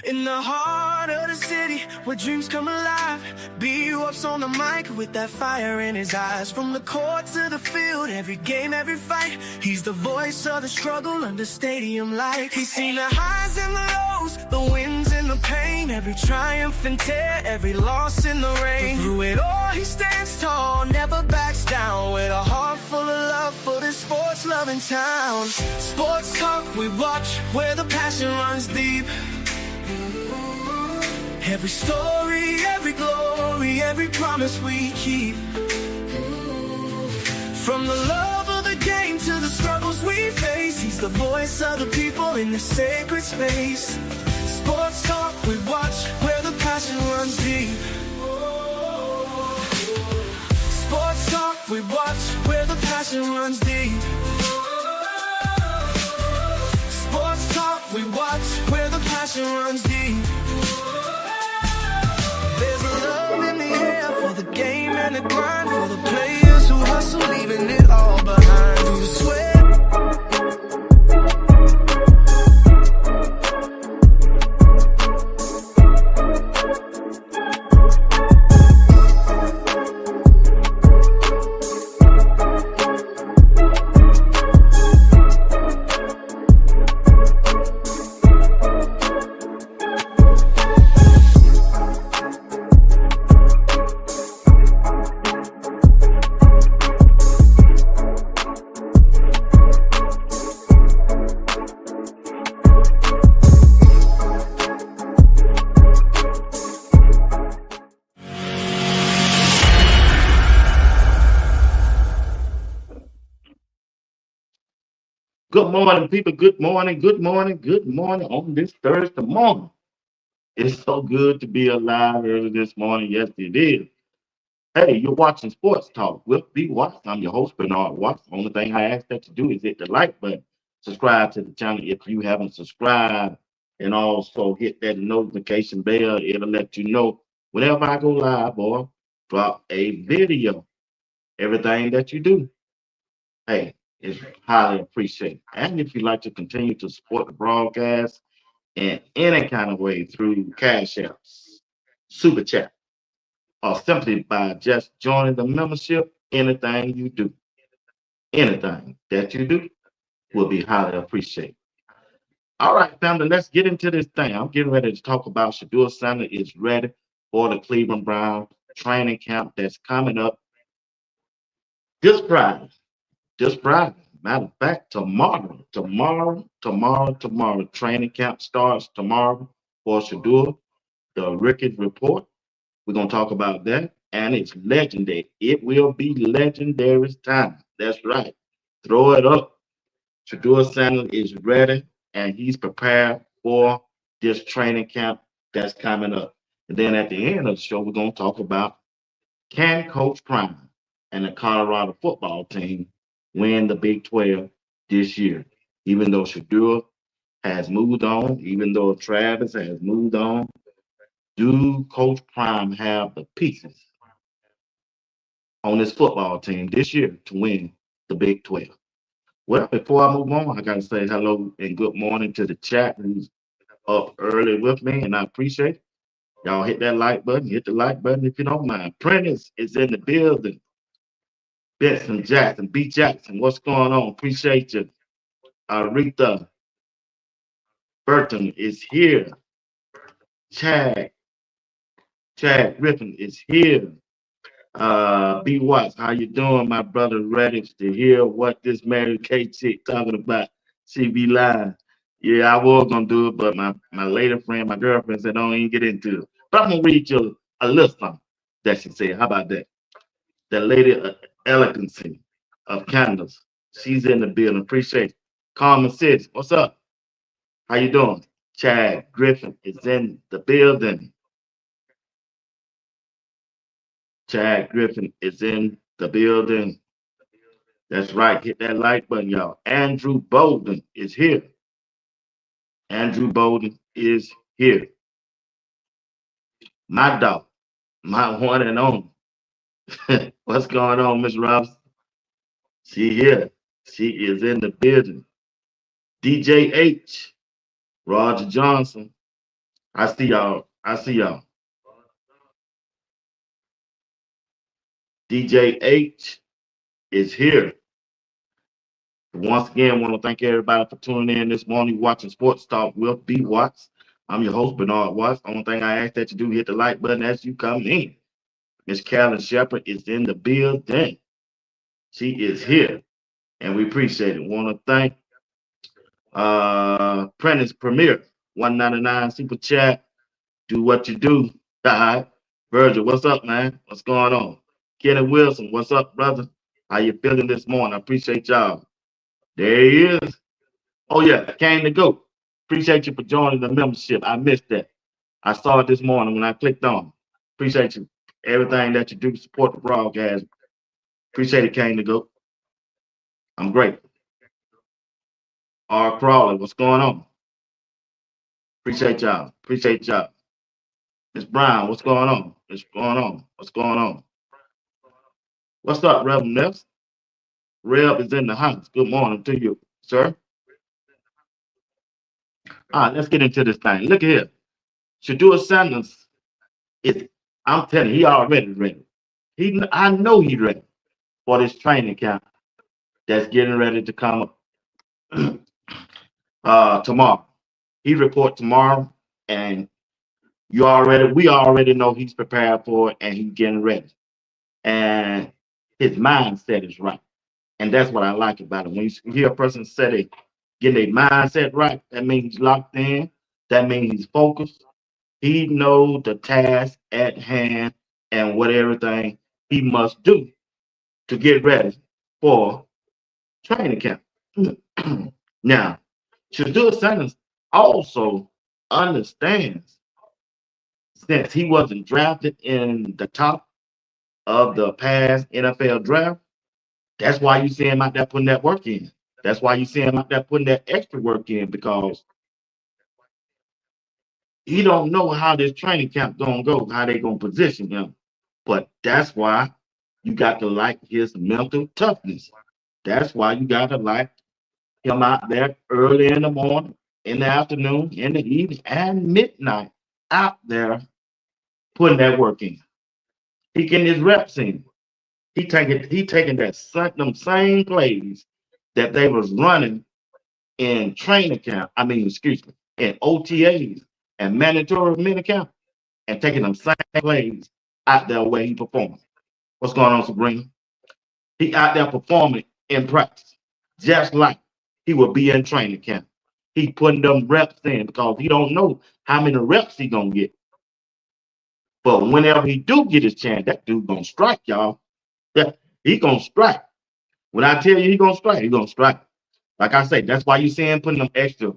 In the heart of the city, where dreams come alive, B-Up's on the mic with that fire in his eyes. From the court to the field, every game, every fight, he's the voice of the struggle under stadium lights. He's seen the highs and the lows, the wins and the pain, every triumph and tear, every loss in the rain. But through it all, he stands tall, never backs down, with a heart full of love for this sports-loving town. Sports talk we watch, where the passion runs deep. Every story, every glory, every promise we keep. From the love of the game to the struggles we face, he's the voice of the people in the sacred space. Sports talk we watch, where the passion runs deep. Sports talk we watch, where the passion runs deep. Sports talk we watch, where the passion runs deep. There's a love in the air for the game and the grind, for the players who hustle, leaving it all behind. Through the sweat. Good morning, people. Good morning, good morning, good morning on this Thursday morning. It's so good to be alive early this morning. Yes, it is. Hey, you're watching Sports Talk with B. Watts. I'm your host, Bernard Watts. The only thing I ask that you do is hit the like button, subscribe to the channel if you haven't subscribed, and also hit that notification bell. It'll let you know whenever I go live or drop a video. Everything that you do, hey, is highly appreciated. And if you'd like to continue to support the broadcast in any kind of way through Cash Apps, Super Chat, or simply by just joining the membership, anything that you do will be highly appreciated. All right, family, let's get into this thing. I'm getting ready to talk about Shedeur Center is ready for the Cleveland Browns training camp that's coming up this Friday. Just Friday. Matter of fact, tomorrow, training camp starts tomorrow for Shedeur, the Ricketts Report. We're going to talk about that. And it's legendary. It will be legendary time. That's right. Throw it up. Shedeur Sanders is ready and he's prepared for this training camp that's coming up. And then at the end of the show, we're going to talk about can Coach Prime and the Colorado football team win the Big 12 this year? Even though Shedeur has moved on, even though Travis has moved on, do Coach Prime have the pieces on this football team this year to win the Big 12? Well, before I move on, I got to say hello and good morning to the chat who's up early with me, and I appreciate it. Y'all hit that like button, hit the like button if you don't mind. Prentice is in the building. Benson Jackson, B. Jackson, what's going on? Appreciate you. Aretha Burton is here. Chad, Chad Griffin is here. B. Watts, how you doing, my brother? Ready to hear what this Mary Kay chick talking about? She be lying. Yeah, I was gonna do it, but my lady friend, my girlfriend said don't even get into it. But I'm gonna read you a little something that she said. How about that? The lady elegancy of candles. She's in the building. Appreciate it. Carmen Sis, what's up? How you doing? Chad Griffin is in the building. Chad Griffin is in the building. That's right. Hit that like button, y'all. Andrew Bolden is here. Andrew Bolden is here. My dog, my one and only. What's going on, Miss Robinson? She here. She is in the building. DJ H, Roger Johnson. I see y'all. I see y'all. DJ H is here. Once again, want to thank everybody for tuning in this morning, watching Sports Talk with B Watts. I'm your host, Bernard Watts. Only thing I ask that you do, hit the like button as you come in. Miss Carolyn Shepard is in the building. She is here, and we appreciate it. Want to thank Prentice Premier 199 Super Chat. Do what you do. All right. Virgil, what's up, man? What's going on? Kenny Wilson, what's up, brother? How you feeling this morning? I appreciate y'all. There he is. Oh yeah, came to go. Appreciate you for joining the membership. I missed that. I saw it this morning when I clicked on. Appreciate you. Everything that you do to support the broadcast. Appreciate it, came to go. I'm grateful. R. Crawley, what's going on? Appreciate y'all. Appreciate y'all. Miss Brown, what's going on? What's going on? What's going on? What's up, Reverend Ness? Rev is in the house. Good morning to you, sir. All right, let's get into this thing. Look at here. Shedeur Sanders is, I'm telling you, he already ready. I know he's ready for this training camp that's getting ready to come up tomorrow. He report tomorrow, and we already know he's prepared for it and he's getting ready. And his mindset is right. And that's what I like about it. When you hear a person say they getting their mindset right, that means he's locked in. That means he's focused. He knows the task at hand and what everything he must do to get ready for training camp. Now, Shedeur Sanders also understands since he wasn't drafted in the top of the past NFL draft, that's why you see him out there putting that work in. That's why you see him out there putting that extra work in because he don't know how this training camp gonna go, how they gonna position him. But that's why you got to like his mental toughness. That's why you got to like him out there early in the morning, in the afternoon, in the evening, and midnight out there putting that work in. He getting his reps in. He taking them same plays that they was running in training camp. I mean, excuse me, in OTAs and mandatory mini camp, and taking them same plays out there where he performing. What's going on, Sabrina? He out there performing in practice, just like he will be in training camp. He putting them reps in because he don't know how many reps he gonna get. But whenever he do get his chance, that dude gonna strike, y'all. Yeah, he gonna strike. When I tell you he gonna strike, he gonna strike. Like I say, that's why you see him putting them extra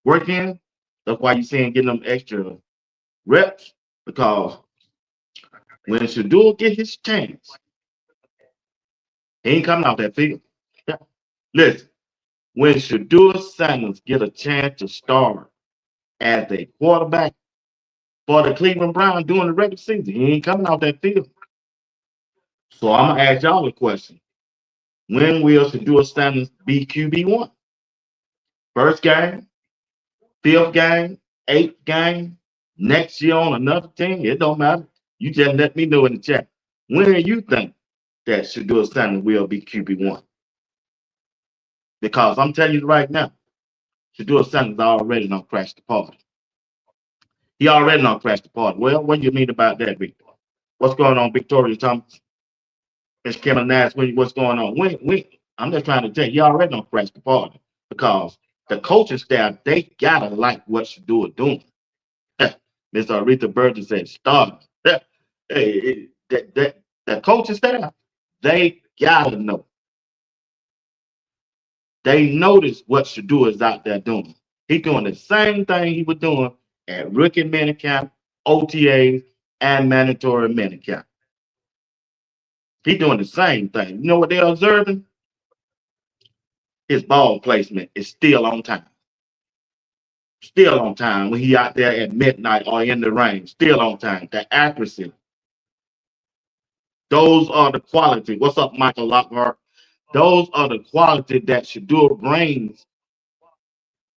work in. That's why you see him getting them extra reps because when Shedeur get his chance, he ain't coming out that field. Yeah. Listen, when Shedeur Sanders get a chance to start as a quarterback for the Cleveland Browns during the regular season, he ain't coming out that field. So I'm gonna ask y'all a question: when will Shedeur Sanders be QB1? First game, fifth game, eighth game, next year on another team? It don't matter. You just let me know in the chat. When do you think that Shedeur Sanders will be QB1? Because I'm telling you right now, Shedeur Sanders already don't crash the party. He already don't crash the party. Well, what do you mean about that, Victor? What's going on, Victoria Thomas? Miss Kim Nash, what's going on? I'm just trying to tell you, he already don't crash the party because the coaching staff, they gotta like what Shedeur doing. Miss Aretha Burgess said, start. Hey, the coaching staff, they gotta know. They notice what Shedeur is out there doing. He's doing the same thing he was doing at rookie minicamp, OTAs, and mandatory minicamp. He's doing the same thing. You know what they're observing? His ball placement is still on time. Still on time when he out there at midnight or in the rain. Still on time. The accuracy. Those are the quality. What's up, Michael Lockhart? Those are the quality that Shedeur brings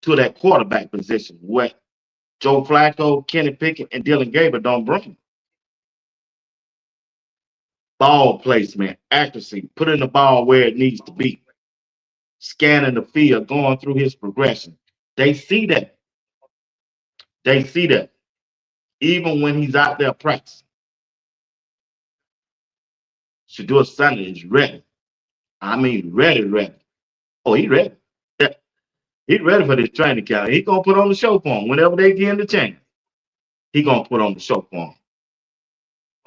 to that quarterback position. What Joe Flacco, Kenny Pickett, and Dylan Gabriel don't bring. Ball placement, accuracy, putting the ball where it needs to be, scanning the field, going through his progression. They see that. They see that. Even when he's out there practicing. Shedeur Sunday is ready. I mean, ready, ready. Oh, he ready. Yeah, he ready for this training camp. He gonna put on the show for him whenever they get in the chance. He gonna put on the show for him.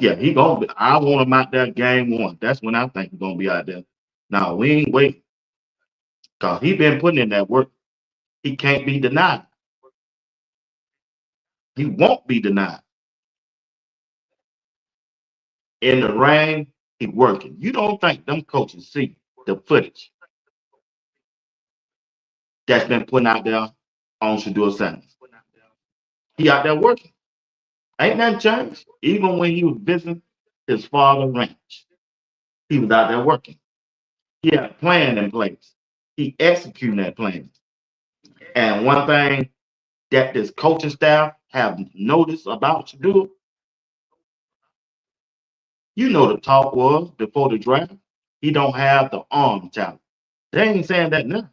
Yeah, he gonna. I want him out there game one. That's when I think he's gonna be out there. Now we ain't waiting because he been putting in that work. He can't be denied. He won't be denied. In the rain, he working. You don't think them coaches see the footage that's been put out there on Shedeur Sanders? He out there working. Ain't nothing changed. Even when he was visiting his father's ranch, he was out there working. He had a plan in place. He executing that plan. And one thing that this coaching staff have noticed about Shedeur, you know the talk was before the draft, he don't have the arm talent. They ain't saying that now.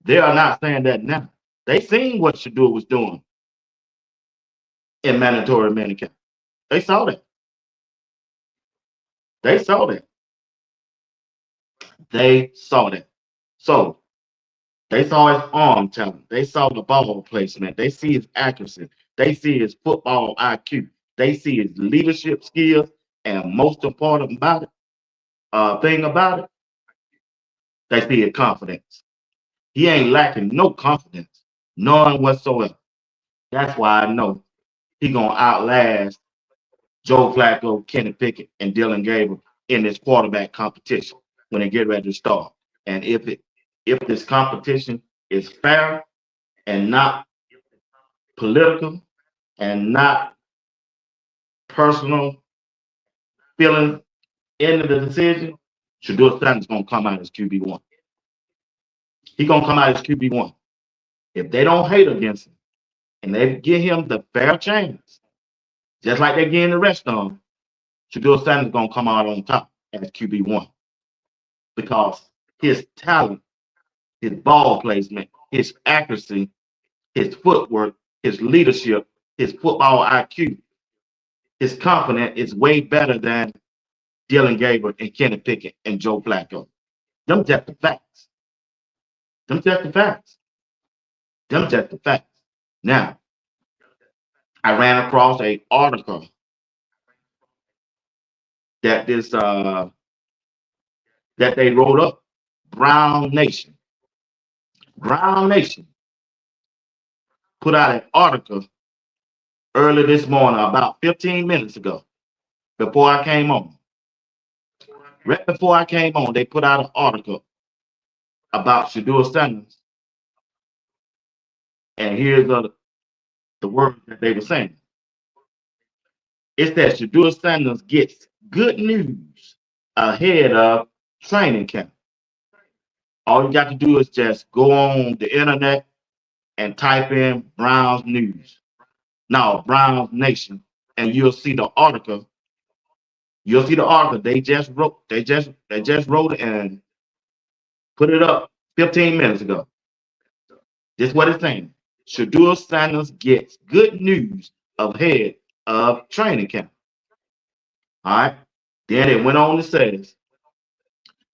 They are not saying that now. They seen what Shedeur was doing in mandatory minicamp. They saw that. They saw that. They saw that. So they saw his arm talent. They saw the ball placement. They see his accuracy. They see his football IQ. They see his leadership skills. And most important about it, thing about it, they see his confidence. He ain't lacking no confidence, none whatsoever. That's why I know he gonna outlast Joe Flacco, Kenny Pickett, and Dylan Gabriel in this quarterback competition when they get ready to start. And if this competition is fair and not political and not personal feelings into the decision, Shedeur Sanders gonna come out as QB1. He gonna come out as QB1. If they don't hate against him and they give him the fair chance, just like they getting the rest of them, Shedeur Sanders gonna come out on top as QB1 because his talent, his ball placement, his accuracy, his footwork, his leadership, his football IQ, his confidence is way better than Dylan Gabriel and Kenny Pickett and Joe Flacco. Them just the facts. Them just the facts. Them just the facts. Now, I ran across a article that this that they wrote up. Brown Nation. Brown Nation put out an article early this morning, about 15 minutes ago, before I came on. Right before I came on, they put out an article about Shedeur Sanders. And here's the word that they were saying. It's that Shedeur Sanders gets good news ahead of training camp. All you got to do is just go on the internet and type in Browns News. Now, Browns Nation, and you'll see the article. You'll see the article. They just wrote it and put it up 15 minutes ago. This is what it's saying. Shedeur Sanders gets good news ahead of training camp. All right. Then it went on to say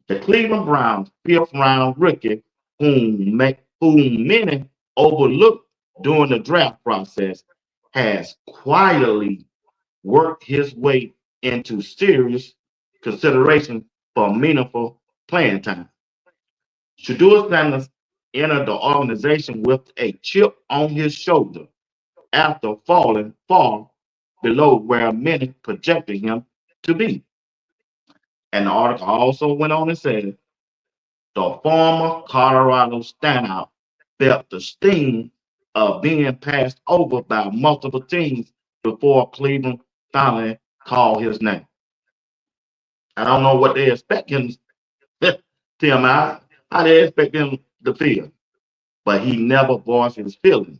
the Cleveland Browns fifth round rookie, whom many overlooked during the draft process, has quietly worked his way into serious consideration for meaningful playing time. Shedeur Sanders entered the organization with a chip on his shoulder after falling far below where many projected him to be. And the article also went on and said the former Colorado standout felt the sting of being passed over by multiple teams before Cleveland finally called his name. I don't know what they expect him to him out, how they expect him to feel, but he never voiced his feelings.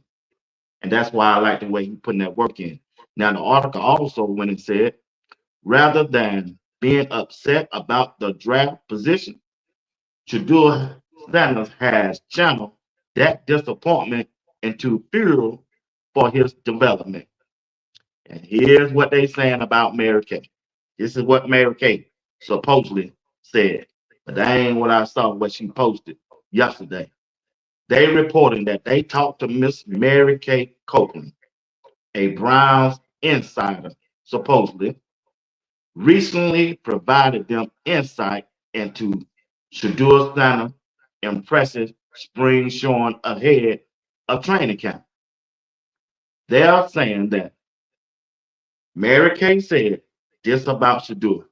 And that's why I like the way he putting that work in. Now, the article also went and said, rather than being upset about the draft position, Shedeur Sanders has channeled that disappointment into fuel for his development. And here's what they saying about Mary Kay. This is what Mary Kay supposedly said. But that ain't what I saw what she posted yesterday. They reporting that they talked to Miss Mary Kay Copeland, a Browns insider, supposedly, recently provided them insight into Shedeur Sanders' impressive spring showing ahead of training camp. They are saying that Mary Kay said this about Shedeur.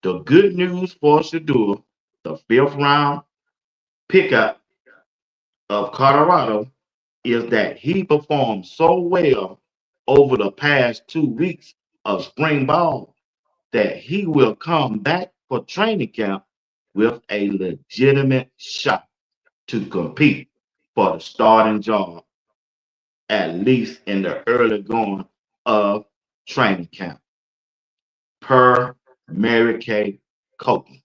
The good news for Shedeur, the fifth round pickup of Colorado, is that he performed so well over the past 2 weeks of spring ball that he will come back for training camp with a legitimate shot to compete for the starting job, at least in the early going of training camp, per Mary Kay Copeland.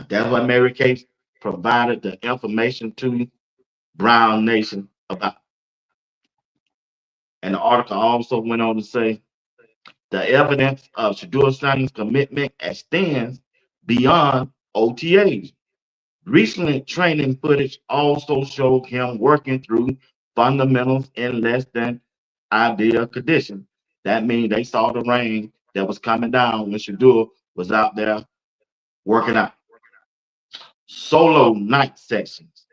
That's what Mary Kay provided the information to Brown Nation about. And the article also went on to say the evidence of Shedeur Sanders' commitment extends beyond OTAs. Recent training footage also showed him working through fundamentals in less than ideal conditions. That means they saw the rain that was coming down when Shedeur was out there working out. Solo night sessions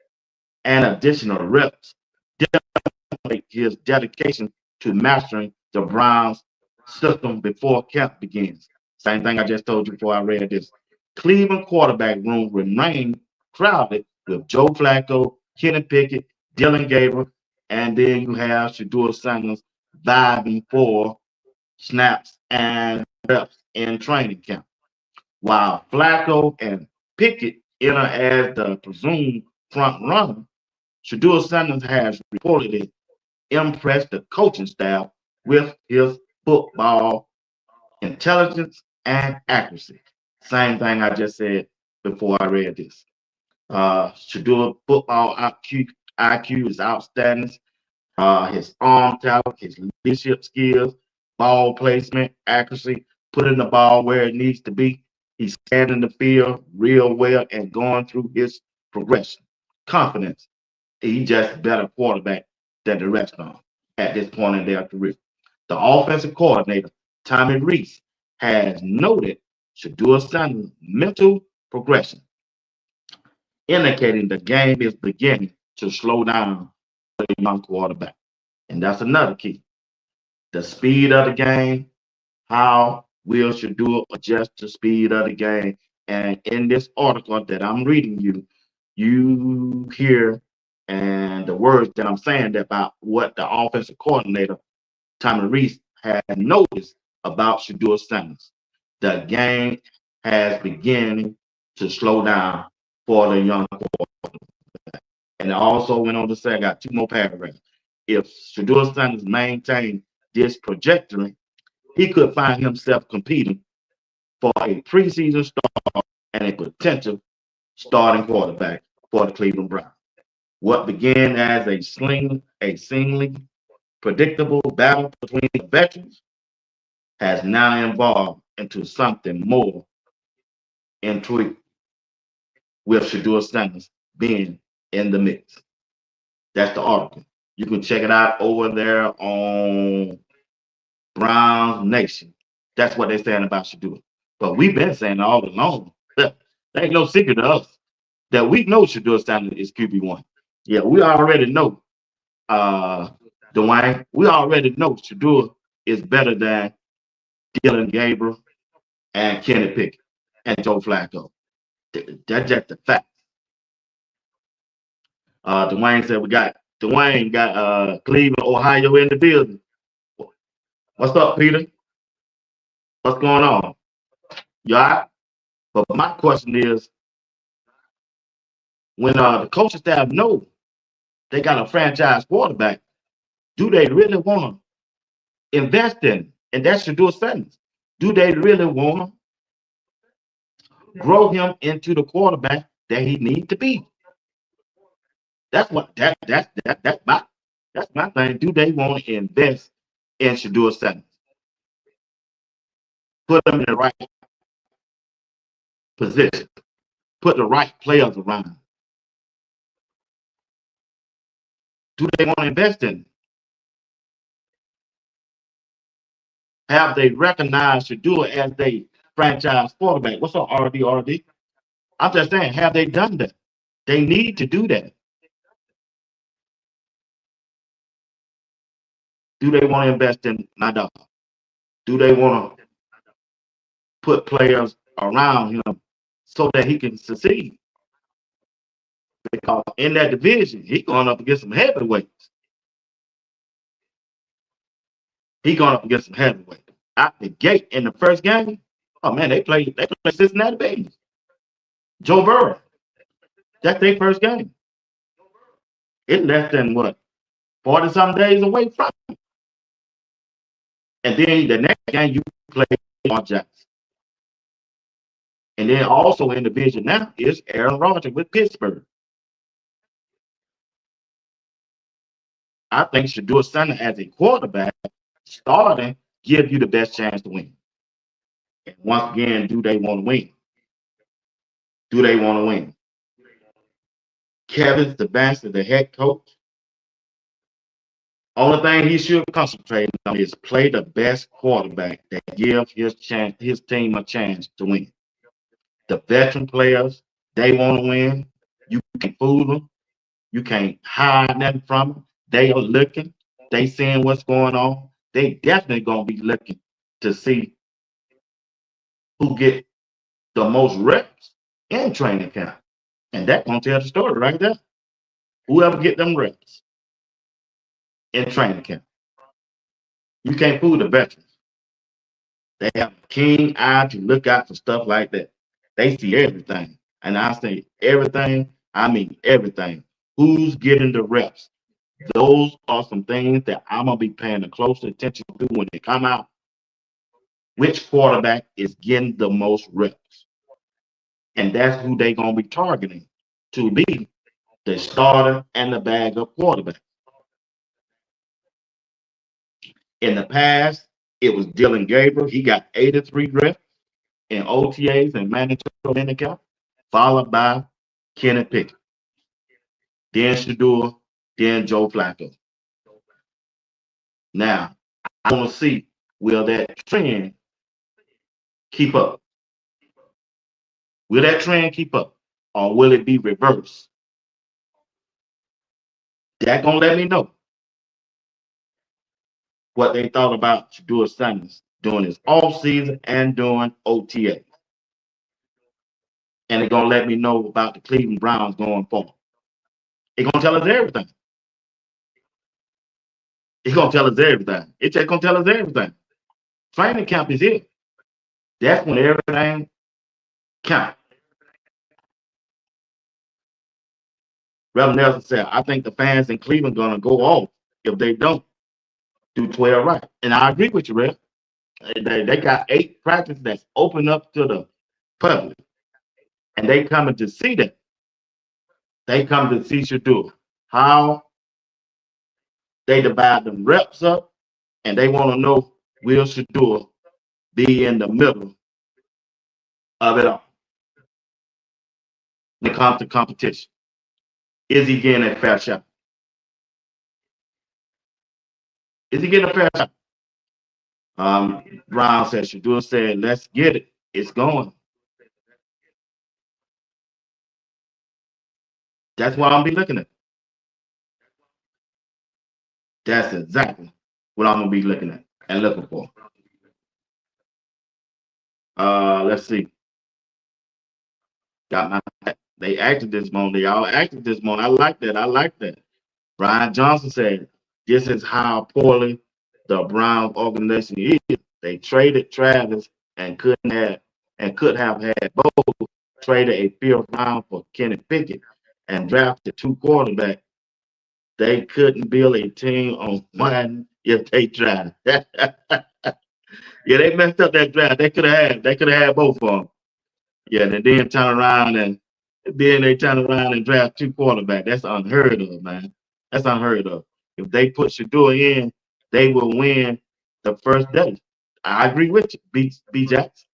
and additional reps demonstrate his dedication to mastering the Browns system before camp begins. Same thing I just told you before I read this. Cleveland quarterback room remained crowded with Joe Flacco, Kenny Pickett, Dylan Gabriel, and then you have Shedeur Sanders vibing for snaps and reps in training camp. While Flacco and Pickett enter as the presumed front runner, Shedeur Sanders has reportedly impressed the coaching staff with his football intelligence and accuracy. Same thing I just said before I read this. Shedeur football IQ is outstanding. His arm talent, his leadership skills, ball placement, accuracy, putting the ball where it needs to be. He's scanning the field real well and going through his progression. Confidence. He's just a better quarterback than the rest of them at this point in their career. The offensive coordinator, Tommy Reese, has noted Shedeur Sanders' mental progression, indicating the game is beginning to slow down for the young quarterback. And that's another key. The speed of the game, how will Shedeur adjust the speed of the game? And in this article that I'm reading you, you hear and the words that I'm saying about what the offensive coordinator, Tommy Reese, had noticed about Shedeur Sanders. The game has beginning to slow down for the young quarterback. And I also went on to say, I got two more paragraphs. If Shedeur Sanders maintained this trajectory, he could find himself competing for a preseason start and a potential starting quarterback for the Cleveland Browns. What began as a seemingly predictable battle between the veterans has now evolved into something more intriguing, with Shedeur Sanders being in the mix. That's the article. You can check it out over there on Browns Nation. That's what they're saying about Shedeur. But we've been saying all along. There ain't no secret to us that we know Shedeur Sanders is QB1. Yeah, we already know, uh, Dwayne. We already know Shedeur is better than Dylan Gabriel and Kenny Pickett and Joe Flacco. That's just the fact. Dwayne said we got Dwayne got Cleveland, Ohio in the building. What's up, Peter? What's going on? You all right? But my question is, when the coaching staff know they got a franchise quarterback, Do they really want to invest in? And that should do a sentence. Do they really want to grow him into the quarterback that he needs to be? That's what that's my thing. Do they want to invest in Shedeur Sanders? Put him in the right position. Put the right players around him. Do they want to invest in him? Have they recognized Shedeur as their franchise quarterback? What's up, RD? I'm just saying, have they done that? They need to do that. Do they want to invest in my dog? Do they want to put players around him so that he can succeed? Because in that division, he's going up against some heavyweights. He's going up against some heavyweights. Out the gate in the first game, oh man, they play Cincinnati Bengals. Joe Burrow. That's their first game. It's less than what, 40-some days away from it. And then the next game you play Lamar Jackson. And then also in the division now is Aaron Rodgers with Pittsburgh. I think Shedeur Sanders as a quarterback starting give you the best chance to win. And once again, do they want to win? Do they want to win? Kevin Stefanski, the head coach, only thing he should concentrate on is play the best quarterback that gives his team a chance to win. The veteran players, they want to win. You can fool them. You can't hide nothing from them. They are looking. They seeing what's going on. They definitely gonna be looking to see who get the most reps in training camp. And that's gonna tell the story right there. Whoever get them reps in training camp. You can't fool the veterans. They have a keen eye to look out for stuff like that. They see everything. And I say everything, I mean everything. Who's getting the reps? Those are some things that I'm going to be paying a close attention to when they come out. Which quarterback is getting the most reps? And that's who they're going to be targeting to be the starter and the backup quarterback. In the past, it was Dylan Gabriel. He got 83 reps in OTAs and mandatory minicamp, followed by Kenny Pickett, then Shedeur, then Joe Flacco. Now, I want to see, will that trend keep up? Will that trend keep up? Or will it be reversed? That gonna let me know what they thought about Shedeur Sanders during his off season and during OTA. And it's gonna let me know about the Cleveland Browns going forward. It's gonna tell us everything. It's gonna tell us everything. It's just gonna tell us everything. Training camp is here. That's when everything counts. Reverend Nelson said, I think the fans in Cleveland gonna go off if they don't do 12 right. And I agree with you, Rev. They got 8 practices that's open up to the public. And they coming to see that. They come to see Shedeur. How they divide them reps up, and they want to know, will Shedeur be in the middle of it all when it comes to competition? Is he getting a fair shot? Is he getting a fair shot? Brown said, Shedeur said, let's get it. It's going. That's what I'm be looking at. That's exactly what I'm gonna be looking at and looking for. Let's see. Got my they acted this morning. They all acted this morning. I like that. I like that. Brian Johnson said, this is how poorly the Brown organization is. They traded Travis and could have had both, traded a 5th round for Kenny Pickett and drafted 2 quarterbacks They couldn't build a team on one if they tried. Yeah, they messed up that draft. They could have had both of them. Yeah, and then turn around and then they turn around and draft two quarterbacks. That's unheard of, man. That's unheard of. If they put Shedeur in, they will win the first day. I agree with you, B Jackson.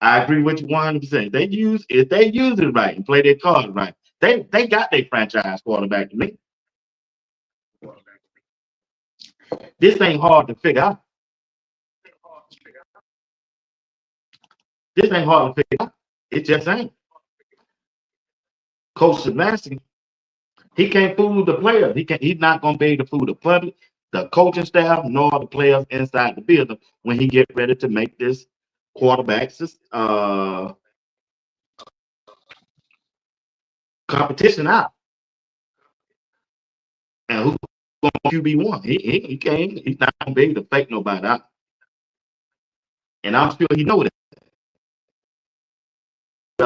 I agree with you 100%. If they use it right and play their cards right, they got their franchise quarterback to me. This ain't hard to figure out. This ain't hard to figure out. It just ain't. Coach Sebastian, he can't fool the players. He's not gonna be able to fool the public, the coaching staff, nor the players inside the building when he get ready to make this quarterback competition out. And who's going QB1? He can't. He's not gonna be able to fake nobody out. And I'm sure he know that.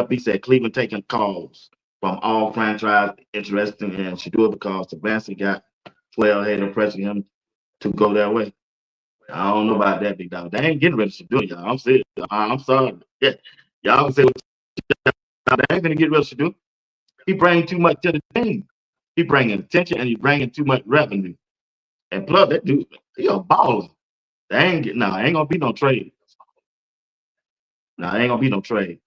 He said Cleveland taking calls from all franchise interested in Shedeur because Sebastian got 12 head of pressing him to go that way. I don't know about that, big dog. They ain't getting rid of Shedeur, y'all. I'm serious. I'm sorry. Yeah. Y'all can say what they ain't gonna get rid of Shedeur. He bring too much to the team. He bringing attention and he bringing too much revenue. And plus, that dude, he a baller. They ain't get no, ain't gonna be no trade. No, ain't gonna be no trade.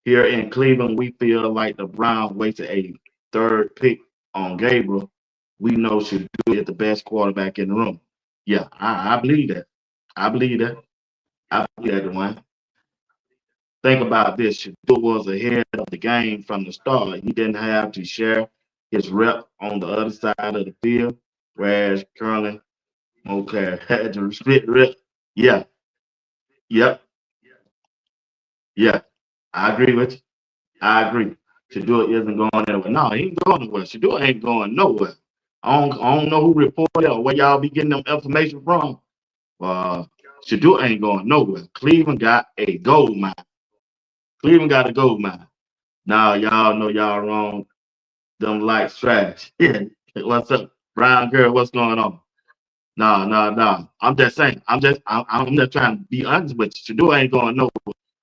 Here in Cleveland, we feel like the Browns wasted a third pick on Gabriel. We know Shedeur is the best quarterback in the room. Yeah, I believe that. I believe that. I believe that, Dwayne. Think about this. Shedeur was ahead of the game from the start. He didn't have to share his rep on the other side of the field, whereas currently, okay, had to split rep. Yeah, yep, yeah. I agree with you. I agree. Shedeur isn't going anywhere. No, he ain't going nowhere. Shedeur ain't going nowhere. I don't know who reported or where y'all be getting them information from. Uh, Shedeur ain't going nowhere. Cleveland got a gold mine. Cleveland got a gold mine. Now y'all know y'all wrong. Them lights trash. Yeah. What's up, Brown girl? What's going on? No, no, no. I'm just saying. I'm just trying to be honest with you. Shedeur ain't going nowhere.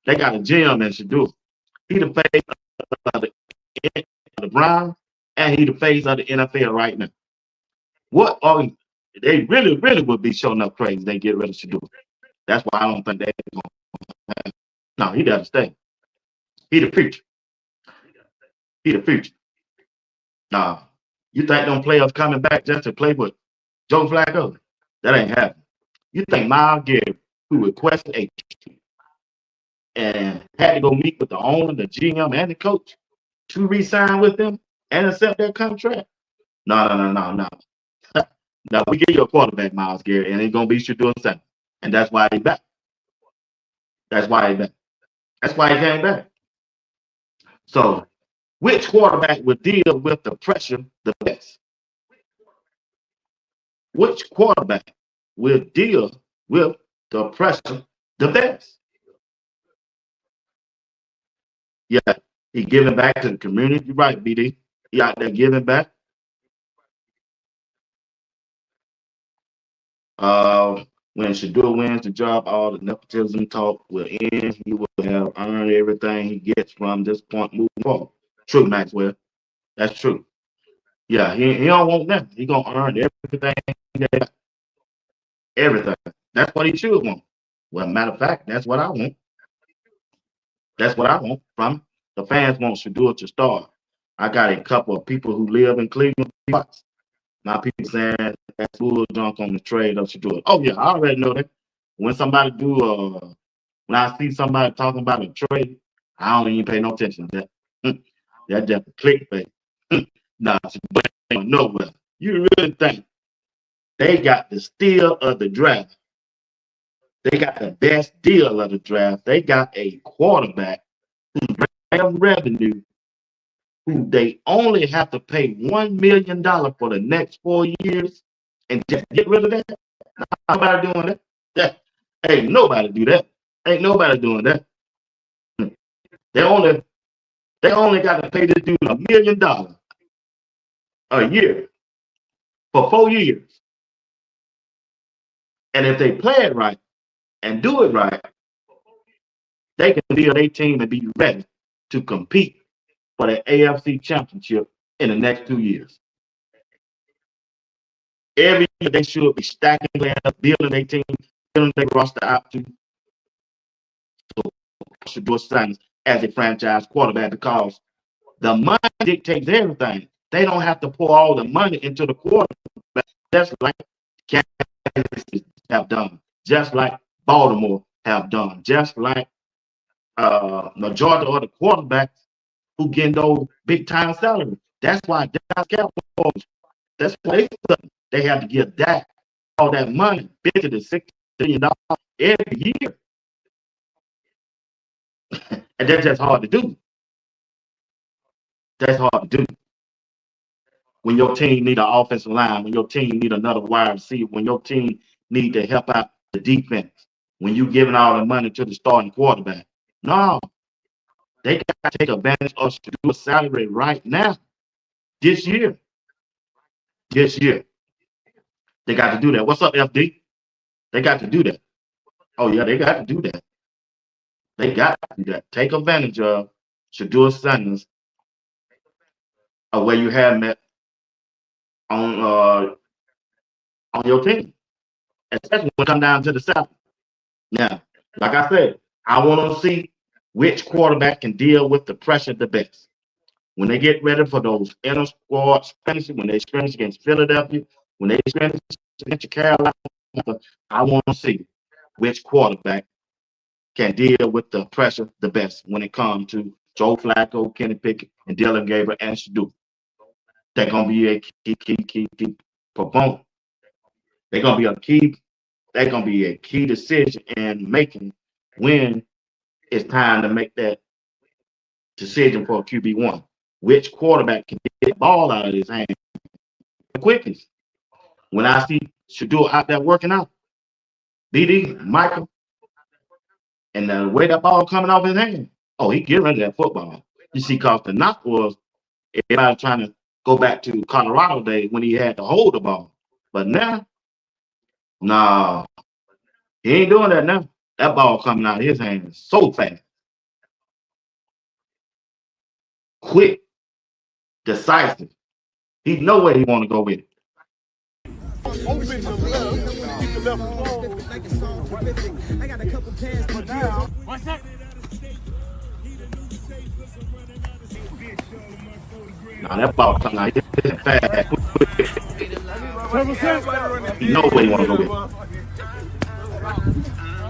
They got a gym in Shedeur. He the face of the Browns, and he the face of the NFL right now. What are they really would be showing up crazy? They get rid of Shedeur. That's why I don't think they going. No, he doesn't stay. He the future. He the future. Nah, you think them players coming back just to play with Joe Flacco? That ain't happening. You think Miles Garrett, who requested a and had to go meet with the owner, the GM, and the coach to re-sign with them and accept their contract? No, no, no, no, no. Now we get you a quarterback, Miles Garrett, and it's gonna be Shedeur Sanders. And that's why he's back. That's why he's back. That's why he came back. So which quarterback would deal with the pressure the best? Which quarterback will deal with the pressure the best? Yeah, he giving back to the community. You're right, BD. He out there giving back. When Shedeur wins the job, all the nepotism talk will end. He will have earned everything he gets from this point moving forward. True, Maxwell. That's true. Yeah, he don't want nothing. He gonna earn everything. Everything. That's what he should want. Well, matter of fact, that's what I want. That's what I want from him. The fans want Shedeur to start. I got a couple of people who live in Cleveland. Now people saying that's bull junk on the trade of Shedeur. Oh yeah, I already know that. When somebody when I see somebody talking about a trade, I don't even pay no attention to that. That's just a clickbait. Nah, Shedeur ain't going nowhere. You really think they got the steal of the draft? They got the best deal of the draft. They got a quarterback who's revenue who they only have to pay $1 million for the next 4 years and just get rid of that. Nobody doing that. Ain't nobody do that. Ain't nobody doing that. They only got to pay this dude $1 million a year for 4 years. And if they play it right and do it right, they can build a team and be ready to compete for the AFC championship in the next 2 years. Every year they should be stacking players, building their team, building their roster out to Shedeur Sanders as a franchise quarterback because the money dictates everything. They don't have to pour all the money into the quarterback, just like Kansas City have done, just like Baltimore have done, just like majority of the quarterbacks who get those big time salaries. That's why Dallas Cowboys, that's why they have to give that all that money, $50 to $60 million every year. And that's just hard to do. That's hard to do. When your team need an offensive line, when your team need another wide receiver, when your team need to help out the defense, when you giving all the money to the starting quarterback. No, they got to take advantage of Shedeur's salary right now, this year. This year. They got to do that. What's up, FD? They got to do that. Oh, yeah, they got to do that. They got to do that. Take advantage of Shedeur Sanders of where you have him at on your team, especially when it comes down to the South. Now, like I said, I want to see which quarterback can deal with the pressure the best. When they get ready for those inner squad scrimmages, when they scrimmage against Philadelphia, when they scrimmage against Carolina, I want to see which quarterback can deal with the pressure the best when it comes to Joe Flacco, Kenny Pickett, and Dylan Gabriel and Shedeur. They're gonna be a key proponent. They're gonna be a key. They're gonna be a key decision in making when it's time to make that decision for a QB1. Which quarterback can get the ball out of his hand the quickest? When I see Shedeur out there working out, BD, Michael, and the way that ball coming off his hand, oh, he get rid of that football. You see, cause the knock was everybody trying to go back to Colorado days when he had to hold the ball. But now, nah, he ain't doing that now. That ball coming out of his hands so fast, quick, decisive. He know where he want to go with it. Now that ball coming out his fast. He know where he want to go with it.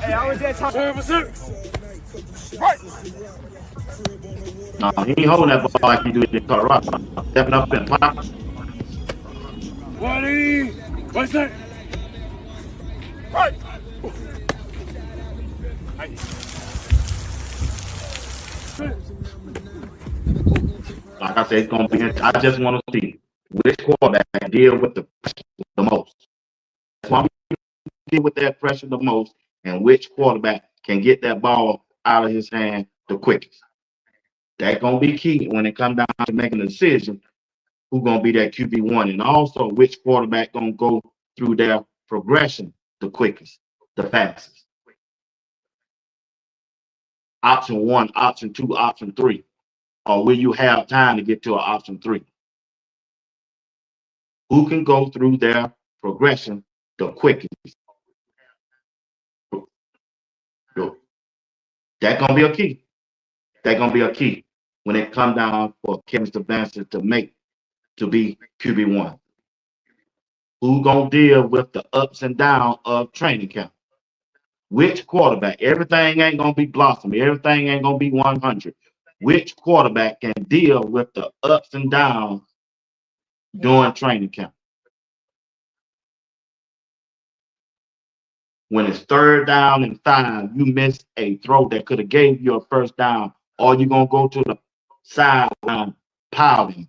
Hey, I was at time. Right. No, he ain't holding that ball like he do in Colorado. Stepping up and popping. 20. What's that? Right. Like I said, it's gonna be. I just want to see which quarterback can deal with the pressure the most. That's why I'm deal with that pressure the most, and which quarterback can get that ball out of his hand the quickest. That's gonna be key when it comes down to making a decision who's gonna be that QB1, and also which quarterback gonna go through their progression the quickest, the fastest. Option 1, option 2, option 3. Or will you have time to get to an option 3? Who can go through their progression the quickest? That's gonna be a key. That's gonna be a key when it comes down for Kevin Stefanski to be QB1. Who gonna deal with the ups and downs of training camp? Which quarterback? Everything ain't gonna be blossoming. Everything ain't gonna be 100. Which quarterback can deal with the ups and downs during training camp? When it's 3rd down and 5, you miss a throw that could have gave you a 1st down, or you're gonna go to the sideline pouting,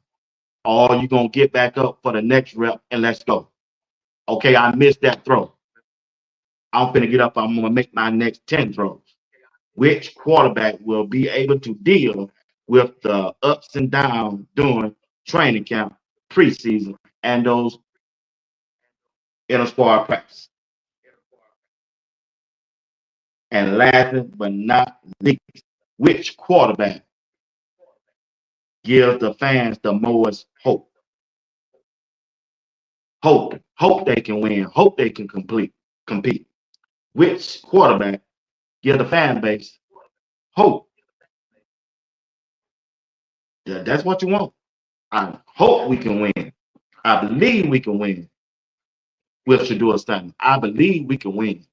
or you're gonna get back up for the next rep and let's go. Okay, I missed that throw. I'm gonna get up, I'm gonna make my next 10 throws. Which quarterback will be able to deal with the ups and downs during training camp, preseason, and those in a squad practice. And last but not least, which quarterback gives the fans the most hope? Hope they can win. Hope they can compete. Which quarterback gives the fan base hope? Yeah, that's what you want. I hope we can win. I believe we can win with Shedeur Stanton. I believe we can win.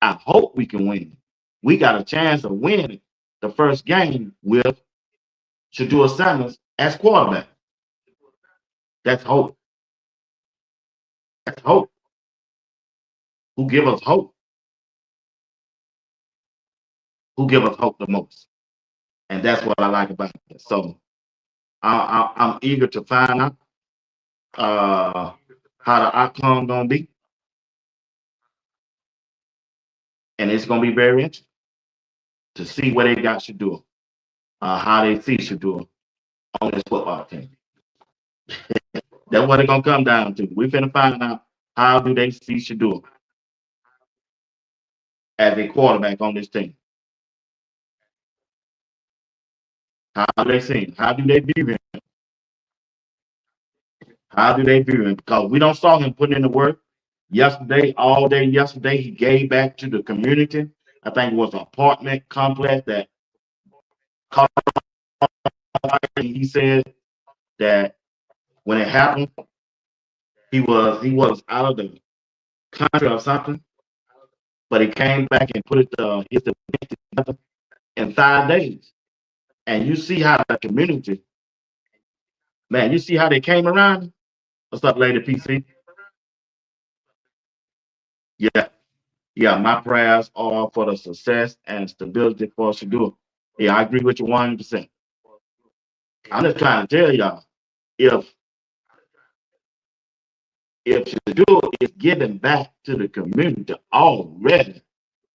I hope we can win. We got a chance of winning the first game with Shedeur Stanton as quarterback. That's hope. That's hope. Who give us hope? Who give us hope the most? And that's what I like about it. So I'm eager to find out how the outcome gonna be, and it's gonna be very interesting to see what they got Shedeur, how they see Shedeur on this football team. That's what it's gonna come down to. We're gonna find out how do they see Shedeur as a quarterback on this team. How do they see him? How do they view him? How do they view him? Because we don't saw him putting in the work yesterday, all day yesterday. He gave back to the community. I think it was an apartment complex that caught fire. He said that when it happened, he was out of the country or something, but he came back and put his event together in 5 days. And you see how the community, man, you see how they came around. What's up, Lady PC? Yeah, yeah. My prayers are for the success and stability for Shedeur. Yeah, I agree with you 100%. I'm just trying to tell y'all, if if Shedeur is giving back to the community already,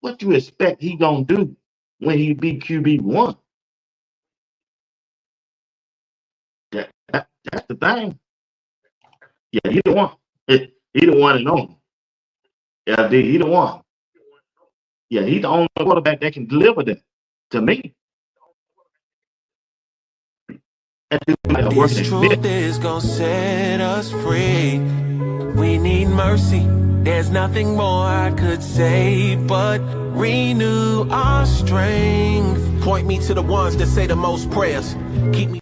what you expect he gonna do when he be QB1? That's the thing. Yeah, he the one. He the one and only. Yeah, he the one. Yeah, he the only quarterback that can deliver that to me. And This truth is gonna set us free. We need mercy. There's nothing more I could say but renew our strength. Point me to the ones that say the most prayers. Keep me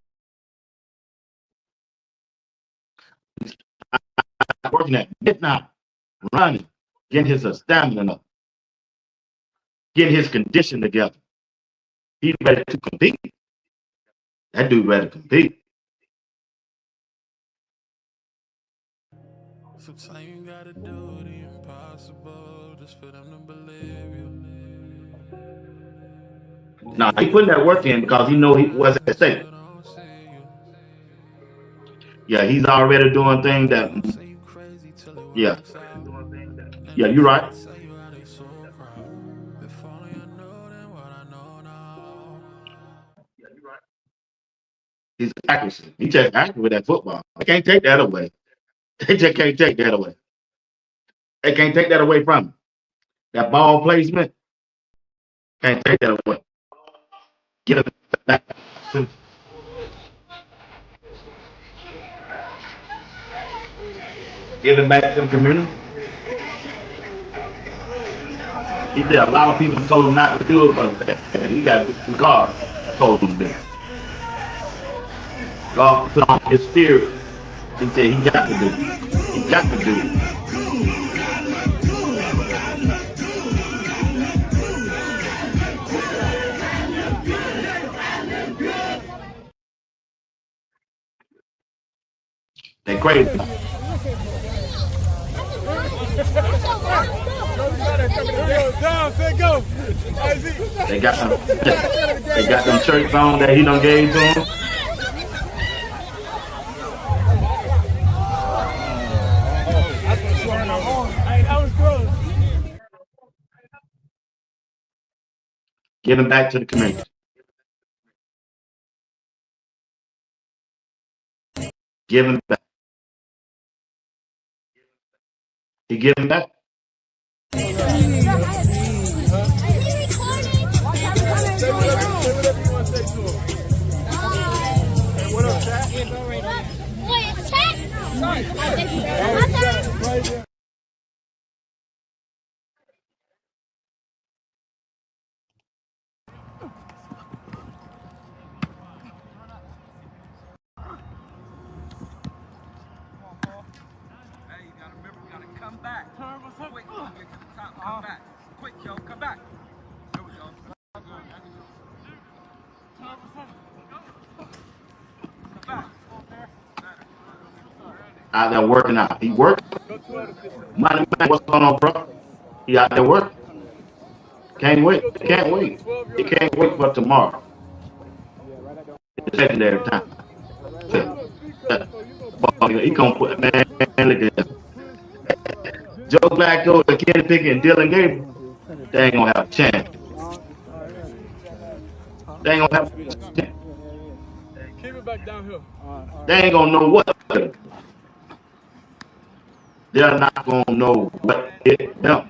working at midnight, running, getting his stamina up, getting his condition together. He's ready to compete. That dude ready to compete. Sometimes you gotta do the impossible just for them to believe you. Now he putting that work in because he know he was at stake. Yeah, he's already doing things that. Yeah, yeah, you're right. His accuracy. He just accurate with that football. They can't take that away. They just can't take that away. They can't take that away from him. That ball placement can't take that away. Get it back. Give it back to the community. He did a lot of people told him not to do it, but he got God told him to do it. God put on his spirit. He said he got to do it. He got to do it. They crazy. They got them. They got them shirts on that he done gave to him. Give him back to the community. Give him back. He give him that. What up, Chat? Hey, you gotta remember, we gotta come back. Quick, get to the top, come back. Quick, Joe, come back. There we go. Come back. Out there working out. He working. Man, what's going on, bro? He out there working. Can't wait. Can't wait. He can't wait for tomorrow. It's secondary time. He gonna put, man, look at him. Joe Blacko, Kenny Pickett, and Dylan Gabriel, they ain't gonna have a chance. They ain't gonna have a chance. Keep it back down here. They ain't gonna know what to do. They're not gonna know what hit them.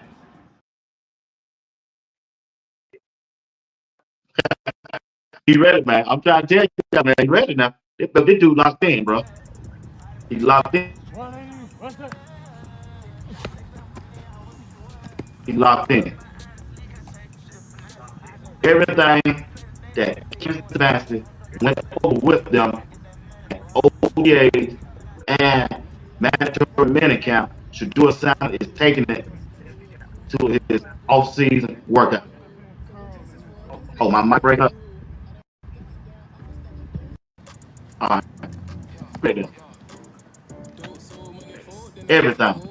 He ready, man. I'm trying to tell you, man. He ready now. But this dude locked in, bro. He locked in. He locked in. Everything that Kim Sebastian went over with them at OTA and mandatory minute count, Shedeur Sound is taking it to his off-season workout. Oh, my mic break up. All right. Great. Everything.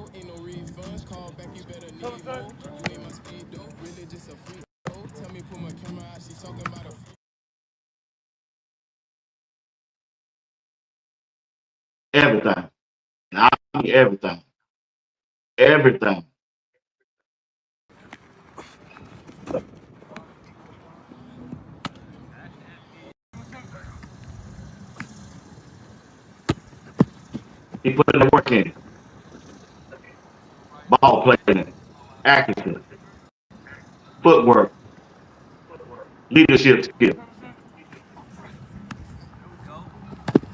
Everything. And I mean everything. Everything. He put the work in. Ball playing, accuracy, footwork, leadership skill.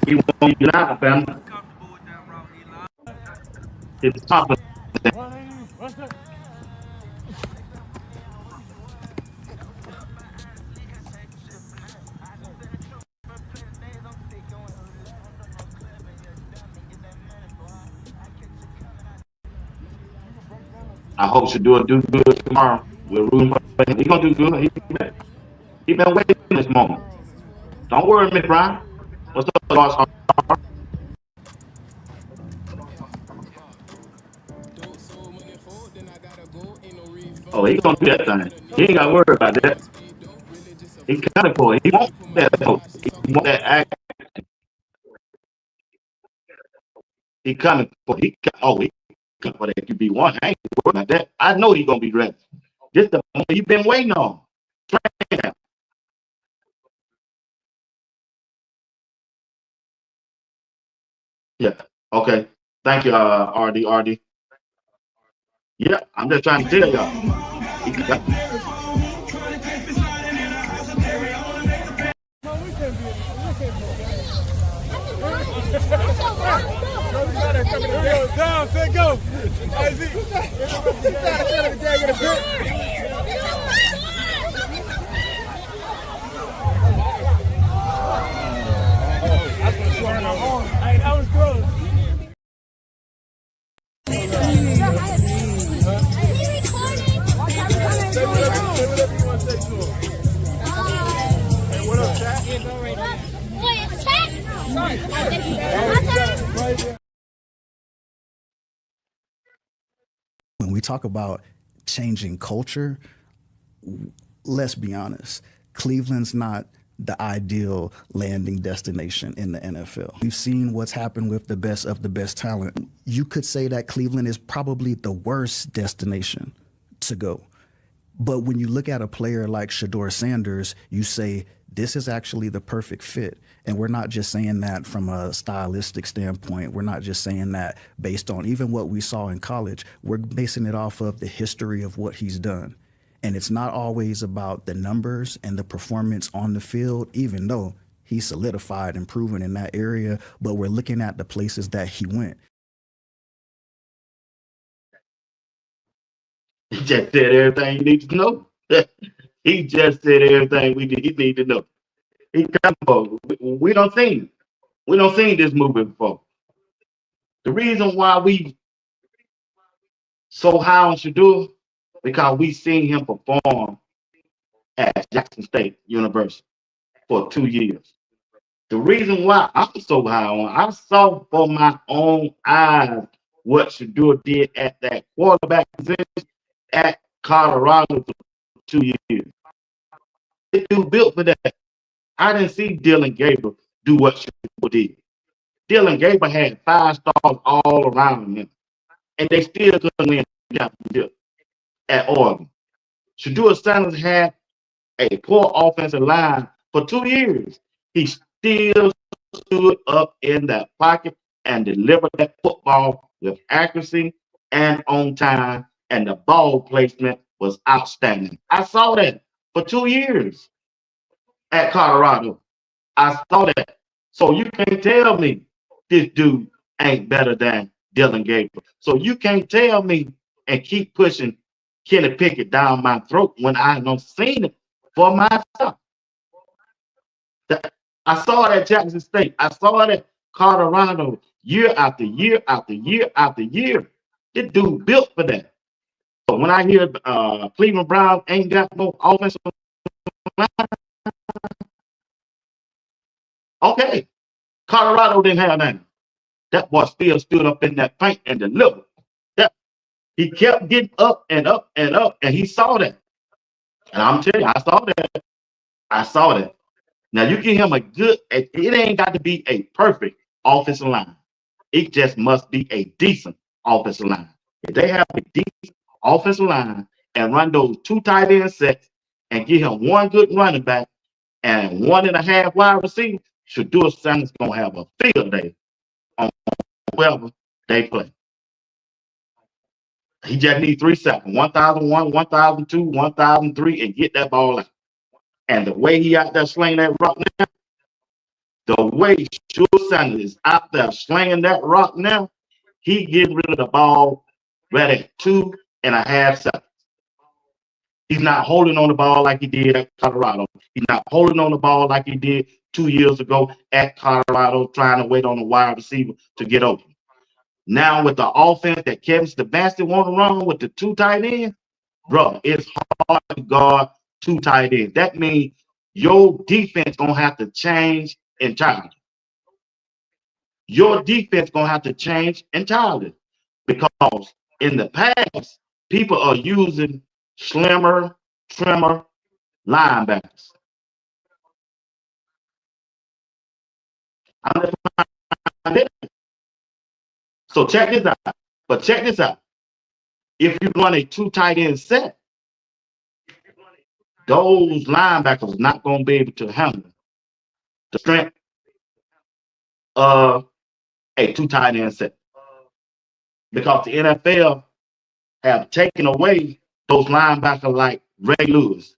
He won't be out, family. Comfortable with that route, Eli. It's confidence. I hope Shedeur do good tomorrow. We're rooting for him. He's gonna do good. He been waiting for this moment. Don't worry, Miss Brian. What's up, boss? Oh, he gonna do that thing. He ain't gotta worry about that. He coming for it. He want that vote. He want that act. He coming for it. He coming for that QB1. I ain't worried about that. I know he's gonna be ready. This the moment you've been waiting on. Train him. Yeah. Okay. Thank you, RD. Yeah, I'm just trying to tell y'all. He got, Down, set, go. That was close. Say whatever you want to say to him. Hey, what up, Chat? When we talk about changing culture, let's be honest, Cleveland's not the ideal landing destination in the NFL. We've seen what's happened with the best of the best talent. You could say that Cleveland is probably the worst destination to go. But when you look at a player like Shedeur Sanders, you say this is actually the perfect fit. And we're not just saying that from a stylistic standpoint. We're not just saying that based on even what we saw in college. We're basing it off of the history of what he's done. And it's not always about the numbers and the performance on the field, even though he's solidified and proven in that area, but we're looking at the places that he went. He just said everything you need to know. He just said everything he need to know. He come for. We don't seen. We don't seen this movie before. The reason why we so high on Shedeur because we seen him perform at Jackson State University for 2 years. The reason why I'm so high on, I saw for my own eyes what Shedeur did at that quarterback position at Colorado for 2 years. This dude built for that. I didn't see Dylan Gabriel do what Shedeur did. Dylan Gabriel had 5 stars all around him, and they still couldn't win the championship at Oregon. Shedeur Sanders had a poor offensive line for 2 years. He still stood up in that pocket and delivered that football with accuracy and on time, and the ball placement was outstanding. I saw that for 2 years at Colorado. I saw that. So you can't tell me this dude ain't better than Dylan Gabriel. So you can't tell me and keep pushing Kenny Pickett down my throat when I don't seen it for myself. I saw it at Jackson State. I saw it at Colorado year after year after year after year. This dude built for that. So when I hear Cleveland Browns ain't got no offensive line, okay. Colorado didn't have that. That boy still stood up in that paint and delivered. That, he kept getting up and up and up, and he saw that. And I'm telling you, I saw that. I saw that. Now you give him a good, it ain't got to be a perfect offensive line. It just must be a decent offensive line. If they have a decent offensive line and run those 2 tight end sets and give him 1 good running back and 1.5 wide receiver, Shedeur Sanders gonna have a field day on whoever they play. He just needs 3 seconds, 1,001, 1,002, 1,003, and get that ball out. And the way he out there slinging that rock now, the way Shedeur Sanders is out there slinging that rock now, he getting rid of the ball right at 2.5 seconds. He's not holding on the ball like he did at Colorado. He's not holding on the ball like he did 2 years ago at Colorado, trying to wait on the wide receiver to get open. Now with the offense that Kevin Stefanski want to run with the 2 tight ends, bro, it's hard to guard 2 tight ends. That means your defense gonna have to change entirely. Your defense gonna have to change entirely because in the past, people are using slimmer, trimmer linebackers. So check this out. But check this out. If you run a 2 tight end set, those linebackers not going to be able to handle the strength of a 2 tight end set because the NFL have taken away those linebackers like Ray Lewis.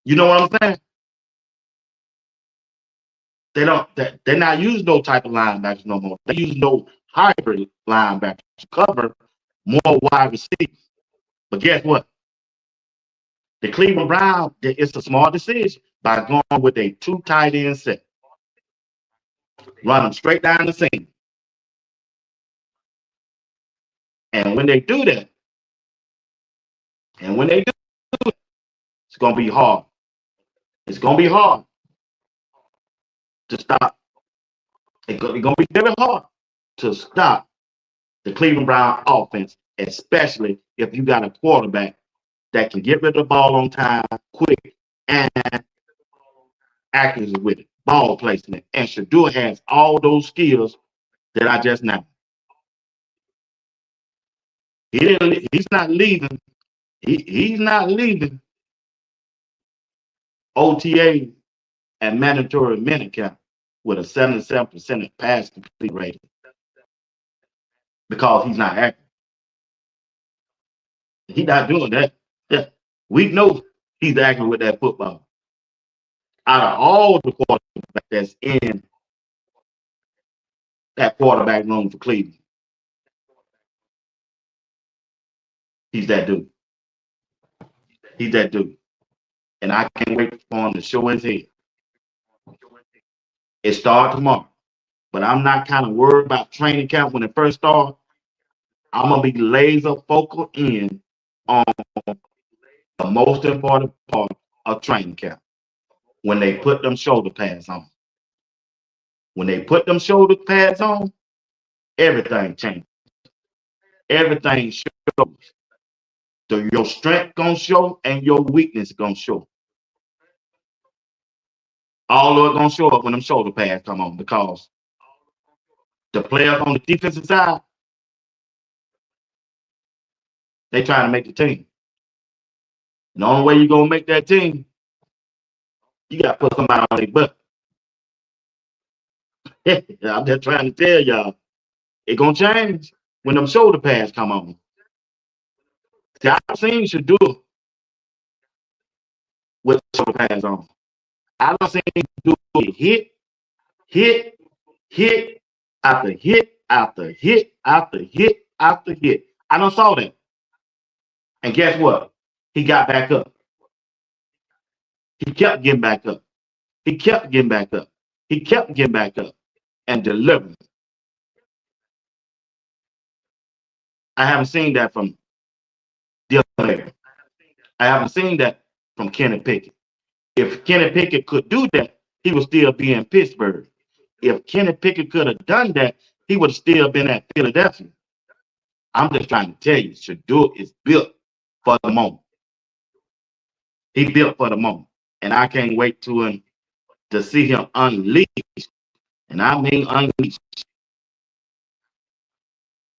You know what I'm saying? They're not using those type of linebackers no more. They use those hybrid linebackers to cover more wide receivers. But guess what? The Cleveland Browns, it's a smart decision by going with a 2 tight end set. Run them straight down the seam. And when they do that, it's going to be hard. It's going to be hard to stop. It's going to be very hard to stop the Cleveland Brown offense, especially if you got a quarterback that can get rid of the ball on time, quick, and accuracy with it, ball placement. And Shedeur has all those skills that I just named. He's not leaving. He's not leaving OTA and mandatory minute count with a 77% pass complete rating because he's not accurate. He's not doing that. Yeah. We know he's accurate with that football. Out of all the quarterbacks that's in that quarterback room for Cleveland, he's that dude. He's that dude. And I can't wait for him to show his head. It starts tomorrow. But I'm not kind of worried about training camp when it first starts. I'm going to be laser focal in on the most important part of training camp. When they put them shoulder pads on. When they put them shoulder pads on, everything changes. Everything shows. So your strength gonna show and your weakness gonna show. All of it gonna show up when them shoulder pads come on because the players on the defensive side, they trying to make the team. And the only way you gonna make that team, you gotta put somebody on their butt. I'm just trying to tell y'all, it gonna change when them shoulder pads come on. See, I've seen Shedeur with shoulder pads on. I don't see him do hit, hit after hit after hit after hit after hit. I don't saw that. And guess what? He got back up. He kept getting back up. He kept getting back up. He kept getting back up and delivering. I haven't seen that from the other player. I haven't seen that from Kenny Pickett. If Kenny Pickett could do that, he would still be in Pittsburgh. If Kenny Pickett could have done that, he would have still been at Philadelphia. I'm just trying to tell you, Shedeur is built for the moment. He built for the moment. And I can't wait to see him unleashed. And I mean unleashed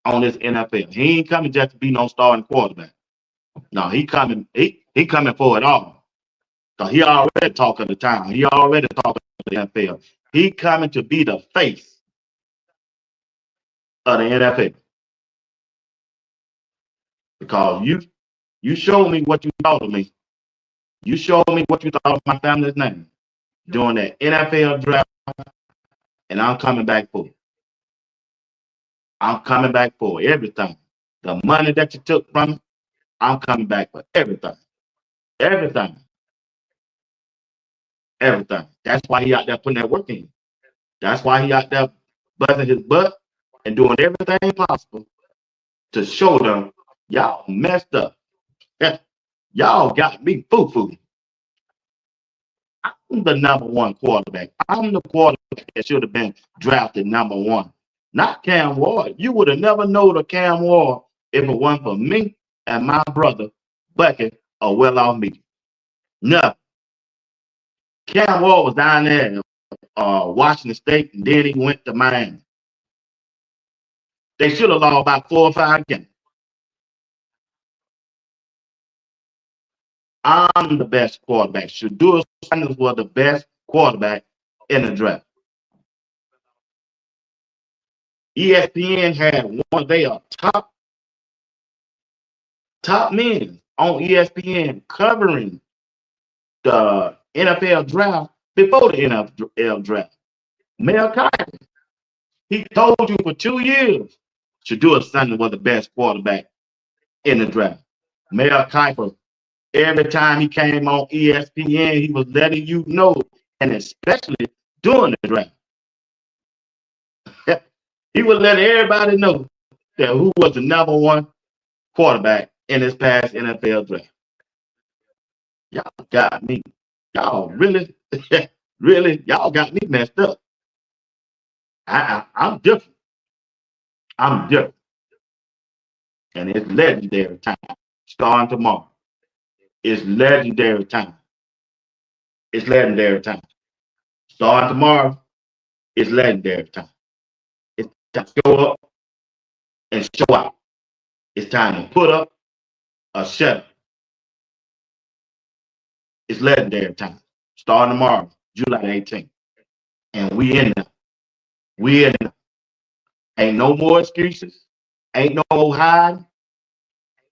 on this NFL. He ain't coming just to be no starting quarterback. No, he coming for it all. Because he already talk of the town. He already talk of the NFL. He coming to be the face of the NFL. Because you showed me what you thought of me. You showed me what you thought of my family's name during that NFL draft, and I'm coming back for it. I'm coming back for everything. The money that you took from me, I'm coming back for everything. Everything. Everything. That's why he out there putting that work in. That's why he out there busting his butt and doing everything possible to show them y'all messed up. Y'all got me foo-foo. I'm the number one quarterback. I'm the quarterback that should have been drafted number one. Not Cam Ward. You would have never known the Cam Ward if it wasn't for me and my brother, Bucket, or well-off me. No. Cam Ward was down there in Washington State, and then he went to Miami. They should have lost about 4 or 5 games. I'm the best quarterback. Shedeur Sanders was the best quarterback in the draft. ESPN had one of their top men on ESPN covering the NFL draft before the NFL draft. Mel Kiper. He told you for 2 years Shedeur Sanders was the best quarterback in the draft. Mel Kiper, every time he came on ESPN, he was letting you know, and especially during the draft. He was letting everybody know that who was the number one quarterback in this past NFL draft. Y'all got me. Y'all really, really, y'all got me messed up. I'm different. I'm different. And it's legendary time. Starting tomorrow. It's legendary time. It's legendary time. Starting tomorrow, it's legendary time. It's time to show up and show out. It's time to put up or shut up. It's legendary time. starting tomorrow, July 18th. And we in there. We in there. Ain't no more excuses. Ain't no more hiding.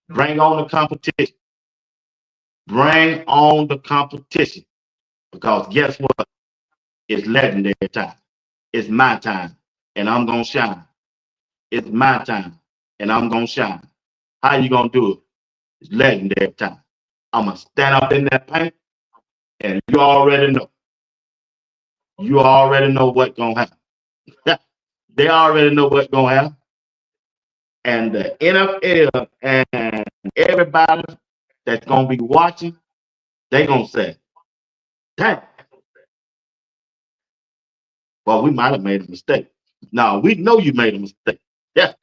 Bring on the competition. Bring on the competition. Because guess what? It's legendary time. It's my time. And I'm going to shine. It's my time. And I'm going to shine. How you going to do it? It's legendary time. I'm going to stand up in that paint. And you already know. You already know what's going to happen. They already know what's going to happen. And the NFL and everybody that's going to be watching, they going to say, dang, well, we might have made a mistake. No, we know you made a mistake. Yeah,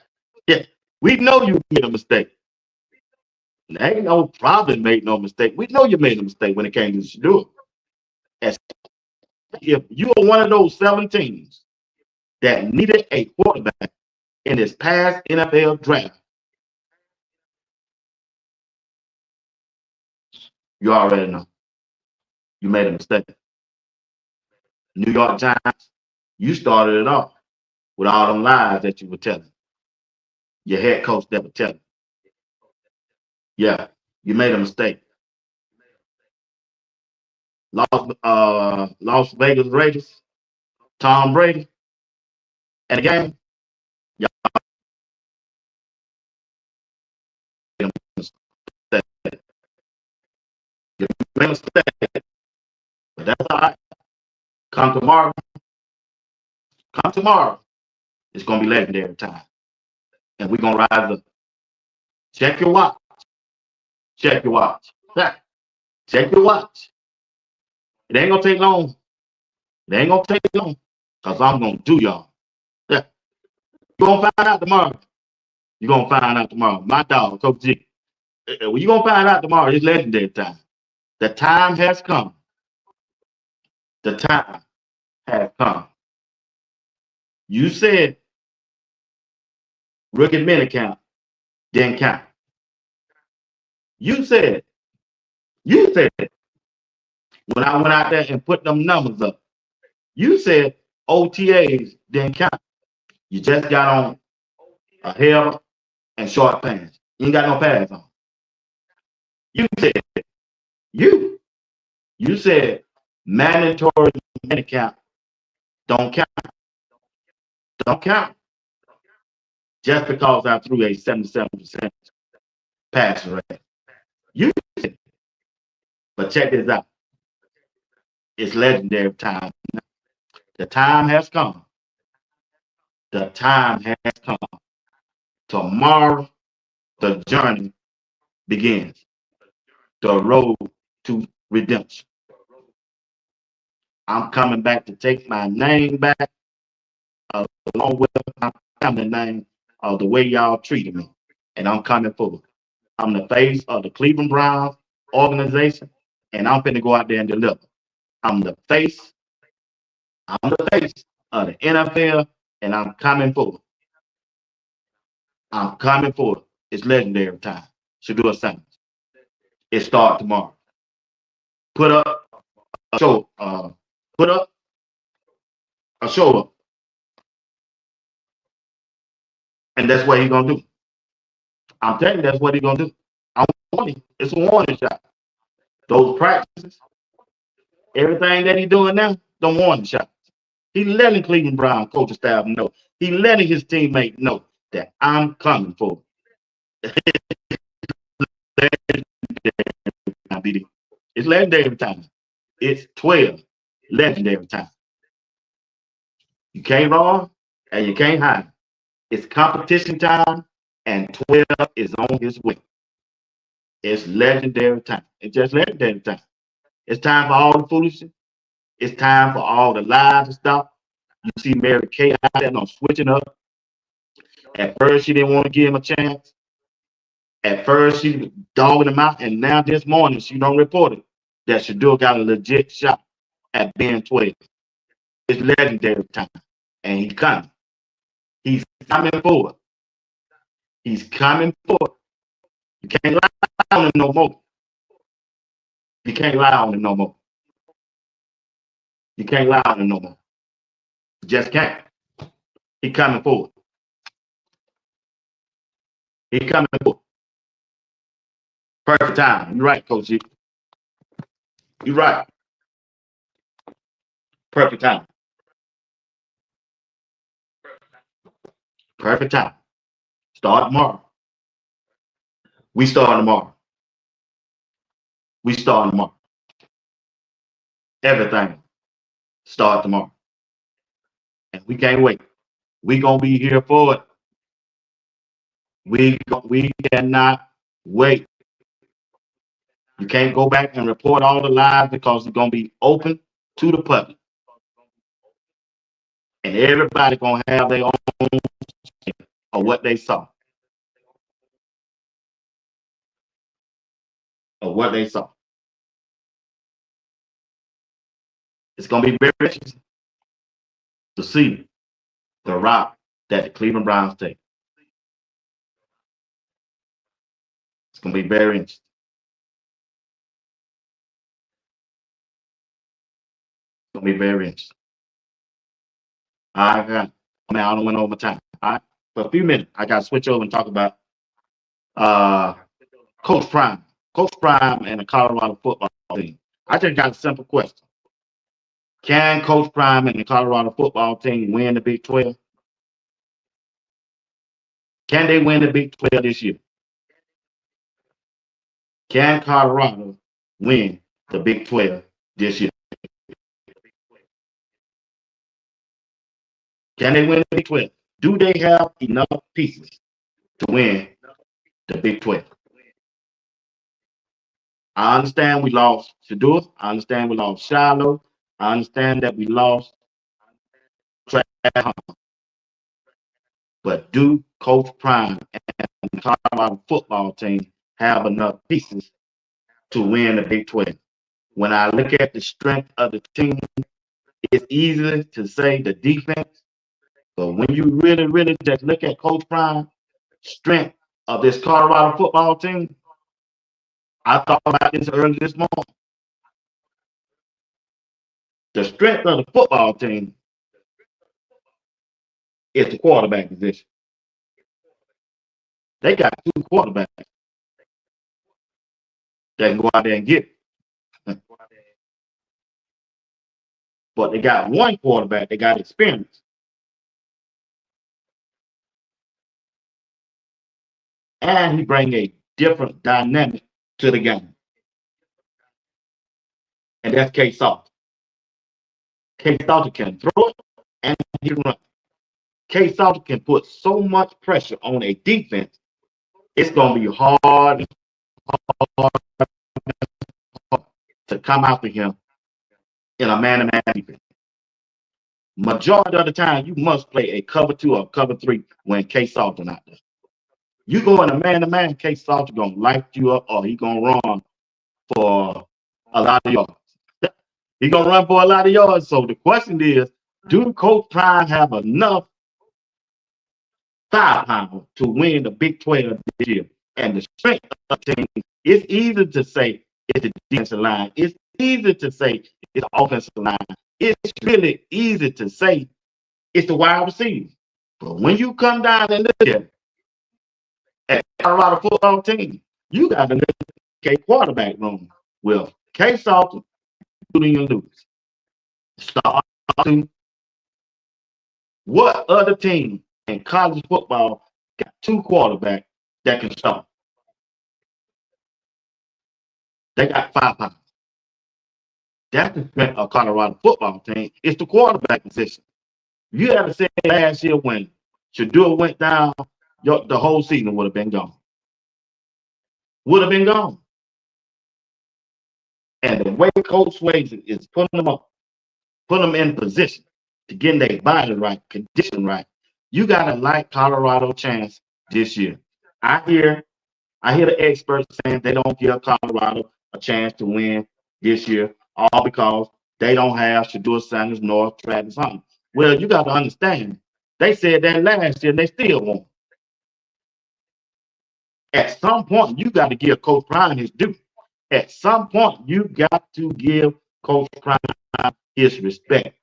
yeah. We know you made a mistake. There ain't no problem made no mistake. We know you made a mistake when it came to Shedeur. As if you are one of those 7 teams that needed a quarterback in this past NFL draft, you already know you made a mistake. New York Giants, you started it off with all them lies that you were telling. Your head coach that was telling. Yeah, you made a mistake. Las Vegas Raiders, Tom Brady, and again, y'all made a mistake. You made a mistake, but that's all right. Come tomorrow. Come tomorrow. It's gonna be legendary time, and we're gonna rise up. Check your watch. Check your watch. Check your watch. It ain't gonna take long. It ain't gonna take long, cause I'm gonna do y'all. Yeah. You're gonna find out tomorrow. You're gonna find out tomorrow. My dog, Coach G. Well, you're gonna find out tomorrow. It's legendary time. The time has come. The time has come. You said rookie mini count didn't count. You said when I went out there and put them numbers up, you said OTAs didn't count. You just got on a hair and short pants. You ain't got no pads on. You said you you said mandatory mini count don't count. Don't count. Just because I threw a 77% pass rate. You said, but check this out. It's legendary time. The time has come. The time has come. Tomorrow, the journey begins. The road to redemption. I'm coming back to take my name back, along with my family name, the way y'all treated me. And I'm coming forward. I'm the face of the Cleveland Browns organization, and I'm finna go out there and deliver. I'm the face. I'm the face of the NFL, and I'm coming forward. I'm coming forward. It's legendary time. Shedeur Sanders. It starts tomorrow. Put up a show. Put up a show up, and that's what he's gonna do. I'm telling you, that's what he's gonna do. I'm warning. It's a warning shot. Those practices, everything that he's doing now, the warning shot. He's letting Cleveland Brown coaching staff know. He's letting his teammates know that I'm coming for it. It's legendary time. It's 12 legendary time. You can't run and you can't hide. It's competition time, and 12 is on his way. It's legendary time. It's just legendary time. It's time for all the foolishness. It's time for all the lies and stuff. You see Mary Kay out there switching up. At first, she didn't want to give him a chance. At first, she was dogging him out, and now this morning, she don't report it that Shedeur got a legit shot at being 12. It's legendary time, and he's coming. He's coming forward. He's coming forward. You can't lie on him no more. You can't lie on him no more. You can't lie on him no more. You just can't. He coming forward. He coming forward. Perfect time. You're right, Coach G. You're right. Perfect time. Perfect time. Start tomorrow. We start tomorrow. We start tomorrow. Everything start tomorrow. And we can't wait. We gonna be here for it. We cannot wait. You can't go back and report all the lies because it's gonna be open to the public. And everybody gonna have their own of what they saw. Of what they saw. It's gonna be very interesting to see the route that the Cleveland Browns take. It's gonna be very interesting. It's gonna be very interesting. I don't went over time. All right. For a few minutes, I gotta switch over and talk about Coach Prime. Coach Prime and the Colorado football team. I just got a simple question. Can Coach Prime and the Colorado football team win the Big 12? Can they win the Big 12 this year? Can Colorado win the Big 12 this year? Can they win the Big 12? Do they have enough pieces to win the Big 12? I understand we lost Shedeur. I understand we lost Shiloh. I understand that we lost Travis Hunter. But do Coach Prime and the Colorado football team have enough pieces to win the Big 12? When I look at the strength of the team, it's easy to say the defense. But when you really, really just look at Coach Prime's strength of this Colorado football team, I thought about this early this morning. The strength of the football team is the quarterback position. They got two quarterbacks that can go out there and get it. But they got one quarterback that got experience. And he bring a different dynamic to the game. And that's K Salter. K Salter can throw it and he can run. K Salter can put so much pressure on a defense, it's going to be hard to come after him in a man-to-man defense. Majority of the time, you must play a cover 2 or cover 3 when K Salter not there. You go in a man-to-man, K Salter going to light you up or he going to run for a lot of yards. He going to run for a lot of yards. So the question is, do Coach Prime have enough firepower to win the Big 12 this year? And the strength of the team, it's easy to say it's the defensive line. It's easy to say it's the offensive line. It's really easy to say it's the wide receivers. But when you come down and look at Colorado football team, you got to look at a quarterback room with K Salter, Julian Lewis. Start to what other team in college football got two quarterbacks that can start? They got 5 pounds. That's the strength of Colorado football team. It's the quarterback position. You had to say last year when Shedeur went down, the whole season would have been gone. Would have been gone. And the way Coach Swayze is putting them up, putting them in position to get their body right, condition right, you got to like Colorado chance this year. I hear the experts saying they don't give Colorado a chance to win this year, all because they don't have Shedeur Sanders nor Travis Hunter. Well, you got to understand, they said that last year and they still won. At some point, you got to give Coach Prime his due. At some point, you got to give Coach Prime his respect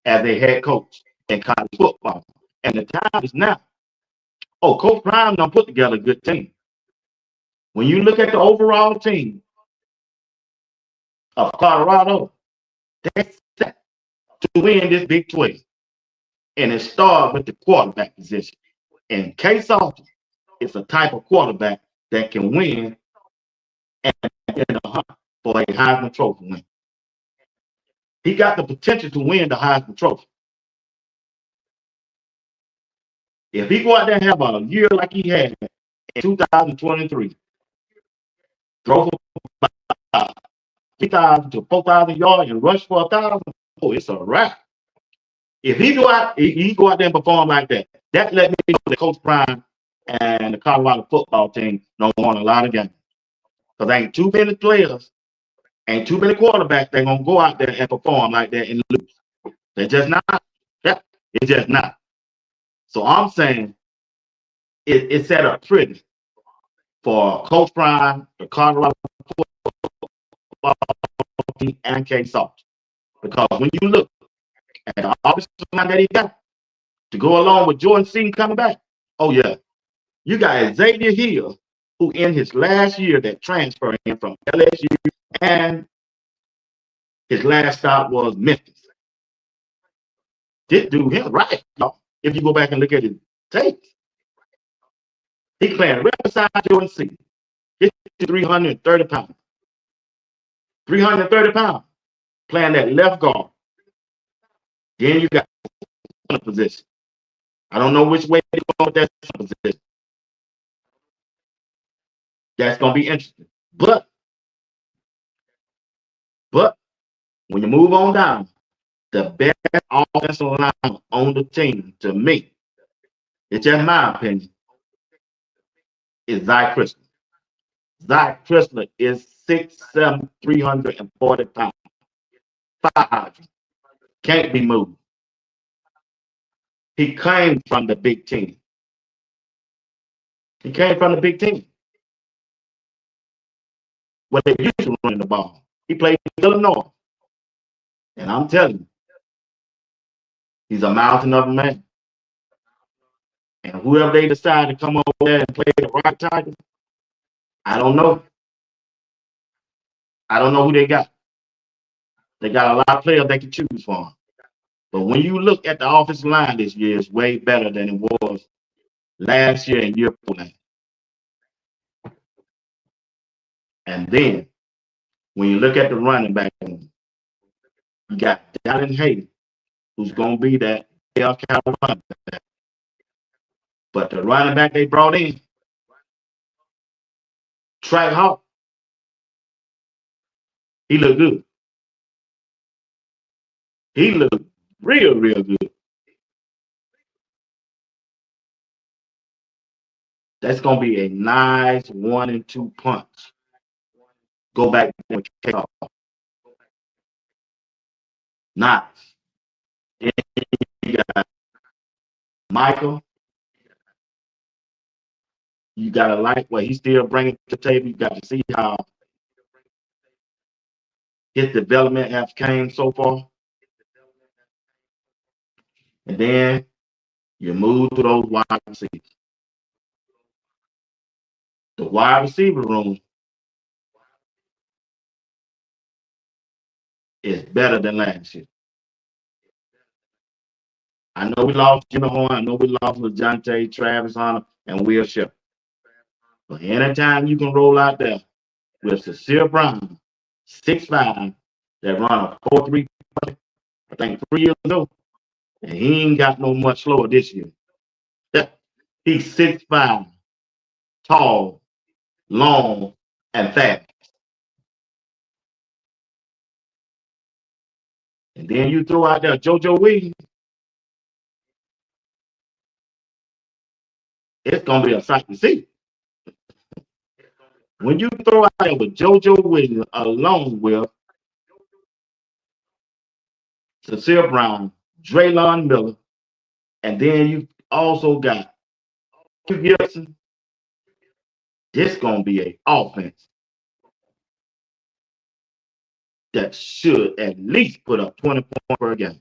as a head coach in college football. And the time is now. Oh, Coach Prime done put together a good team. When you look at the overall team of Colorado, they're set to win this Big 12. And it starts with the quarterback position. And Case Salter is a type of quarterback that can win and in the hunt for a Heisman Trophy win. He got the potential to win the Heisman Trophy. If he go out there and have a year like he had in 2023, throw for 3,000 to 4,000 yards and rush for 1,000, oh, it's a wrap. If he go out there and perform like that, that let me know that Coach Prime and the Colorado football team don't want a lot of games. Because ain't too many players, ain't too many quarterbacks that gonna go out there and perform like that and lose. They're just not. Yeah, it's just not. So I'm saying it's set up pretty for Coach Prime, the Colorado football team, and K Salter. Because when you look at the offensive line that he got to go along with Jordan Seaton coming back, oh yeah, you got Xavier Hill, who in his last year that transferred in from LSU, and his last stop was Memphis. This dude, him right, y'all. If you go back and look at his tapes, he playing right beside Jordan Seaton. He's 330 pounds. 330 pounds. Playing that left guard. Then you got a position. I don't know which way they're going with that position. That's going to be interesting. But when you move on down, the best offensive line on the team, to me, it's just my opinion, is Zach Chrysler. Zach Chrysler is 6'7", 340 pounds. 500. Can't be moved. He came from the Big Ten. He came from the Big Ten. Where they used to run the ball. He played in Illinois. And I'm telling you, he's a mountain of a man. And whoever they decide to come over there and play the Rock Tigers, I don't know. I don't know who they got. They got a lot of players they can choose from. But when you look at the offensive line this year, it's way better than it was last year and year before. And then when you look at the running back, you got Dallin Hayden, who's going to be that South Carolina back. But the running back they brought in, Track Hawk, he looked good. He looked real, real good. That's going to be a nice 1-2 punch. Go back and kick off. Nice. Then you got Michael. You got to like what he's still bringing to the table. You got to see how his development has came so far. And then you move to those wide receivers. The wide receiver room is better than last year. I know we lost Jimmy Horn. I know we lost LeJohntay, Travis Hunter, and Will Shepard. But anytime you can roll out there with Cecile Brown, 6'5", that run a 4.3, I think 3 years ago, and he ain't got no much slower this year. He's 6'5", tall, long, and fast. And then you throw out there JoJo Williams, it's going to be a sight to see. When you throw out there with JoJo Williams along with Cecile Brown, Draylon Miller, and then you also got Q Gibson, this going to be an offense. that should at least put up 20 points per game.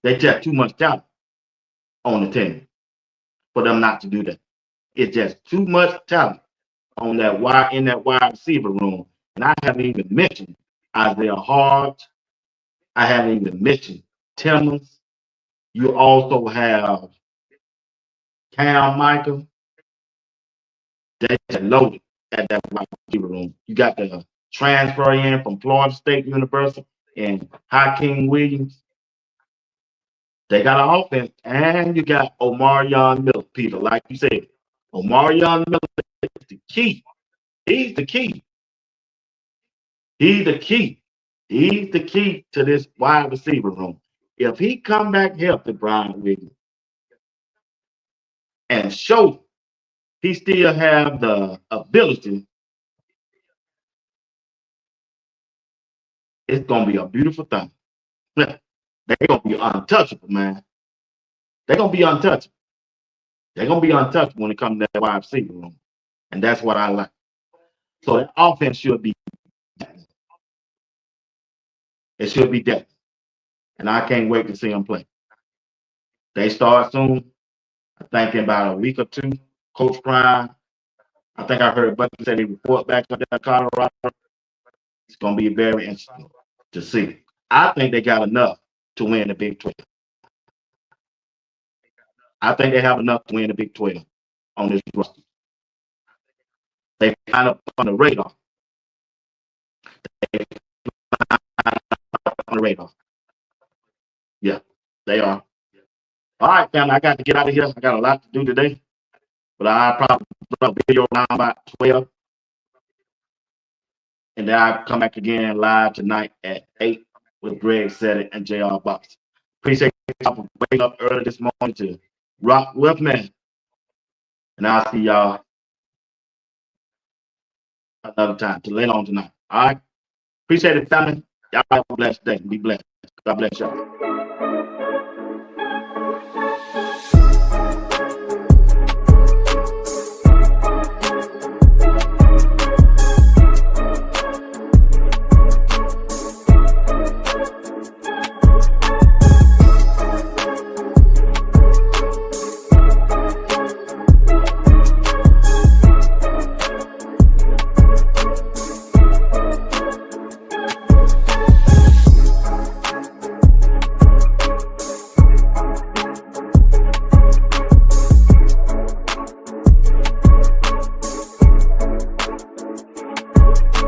They just too much talent on the team for them not to do that. It's just too much talent on that wide receiver room. And I haven't even mentioned Isaiah Hart. I haven't even mentioned Timmons. You also have Cam Michael. They just loaded at that wide receiver room. You got the transfer in from Florida State University and Hakeem Williams. They got an offense, and you got Omarion Miller, Peter. Like you said, Omarion Miller is the key. He's the key. He's the key. He's the key to this wide receiver room. If he come back healthy, Brian Williams, and show he still have the ability, it's gonna be a beautiful thing. They're gonna be untouchable, man. They're gonna be untouchable. They're gonna be untouchable when it comes to that wide receiver room, and that's what I like. So that offense should be, it should be depth, and I can't wait to see them play. They start soon. I think in about a week or two. Coach Prime, I think I heard Bucky say they report back up there in Colorado. It's gonna be very interesting to see. I think they got enough to win the Big 12. I think they have enough to win the Big 12 on this roster. They kind of on the radar. They on the radar. Yeah, they are. All right, family, I got to get out of here. I got a lot to do today, but I'll probably put a video around about 12, and then I'll come back again live tonight at 8 with Greg Seddy and JR Box. Appreciate y'all for waking up early this morning to rock with me, and I'll see y'all another time to later on tonight. All right, appreciate it, family. Y'all have a blessed day. Be blessed. God bless y'all.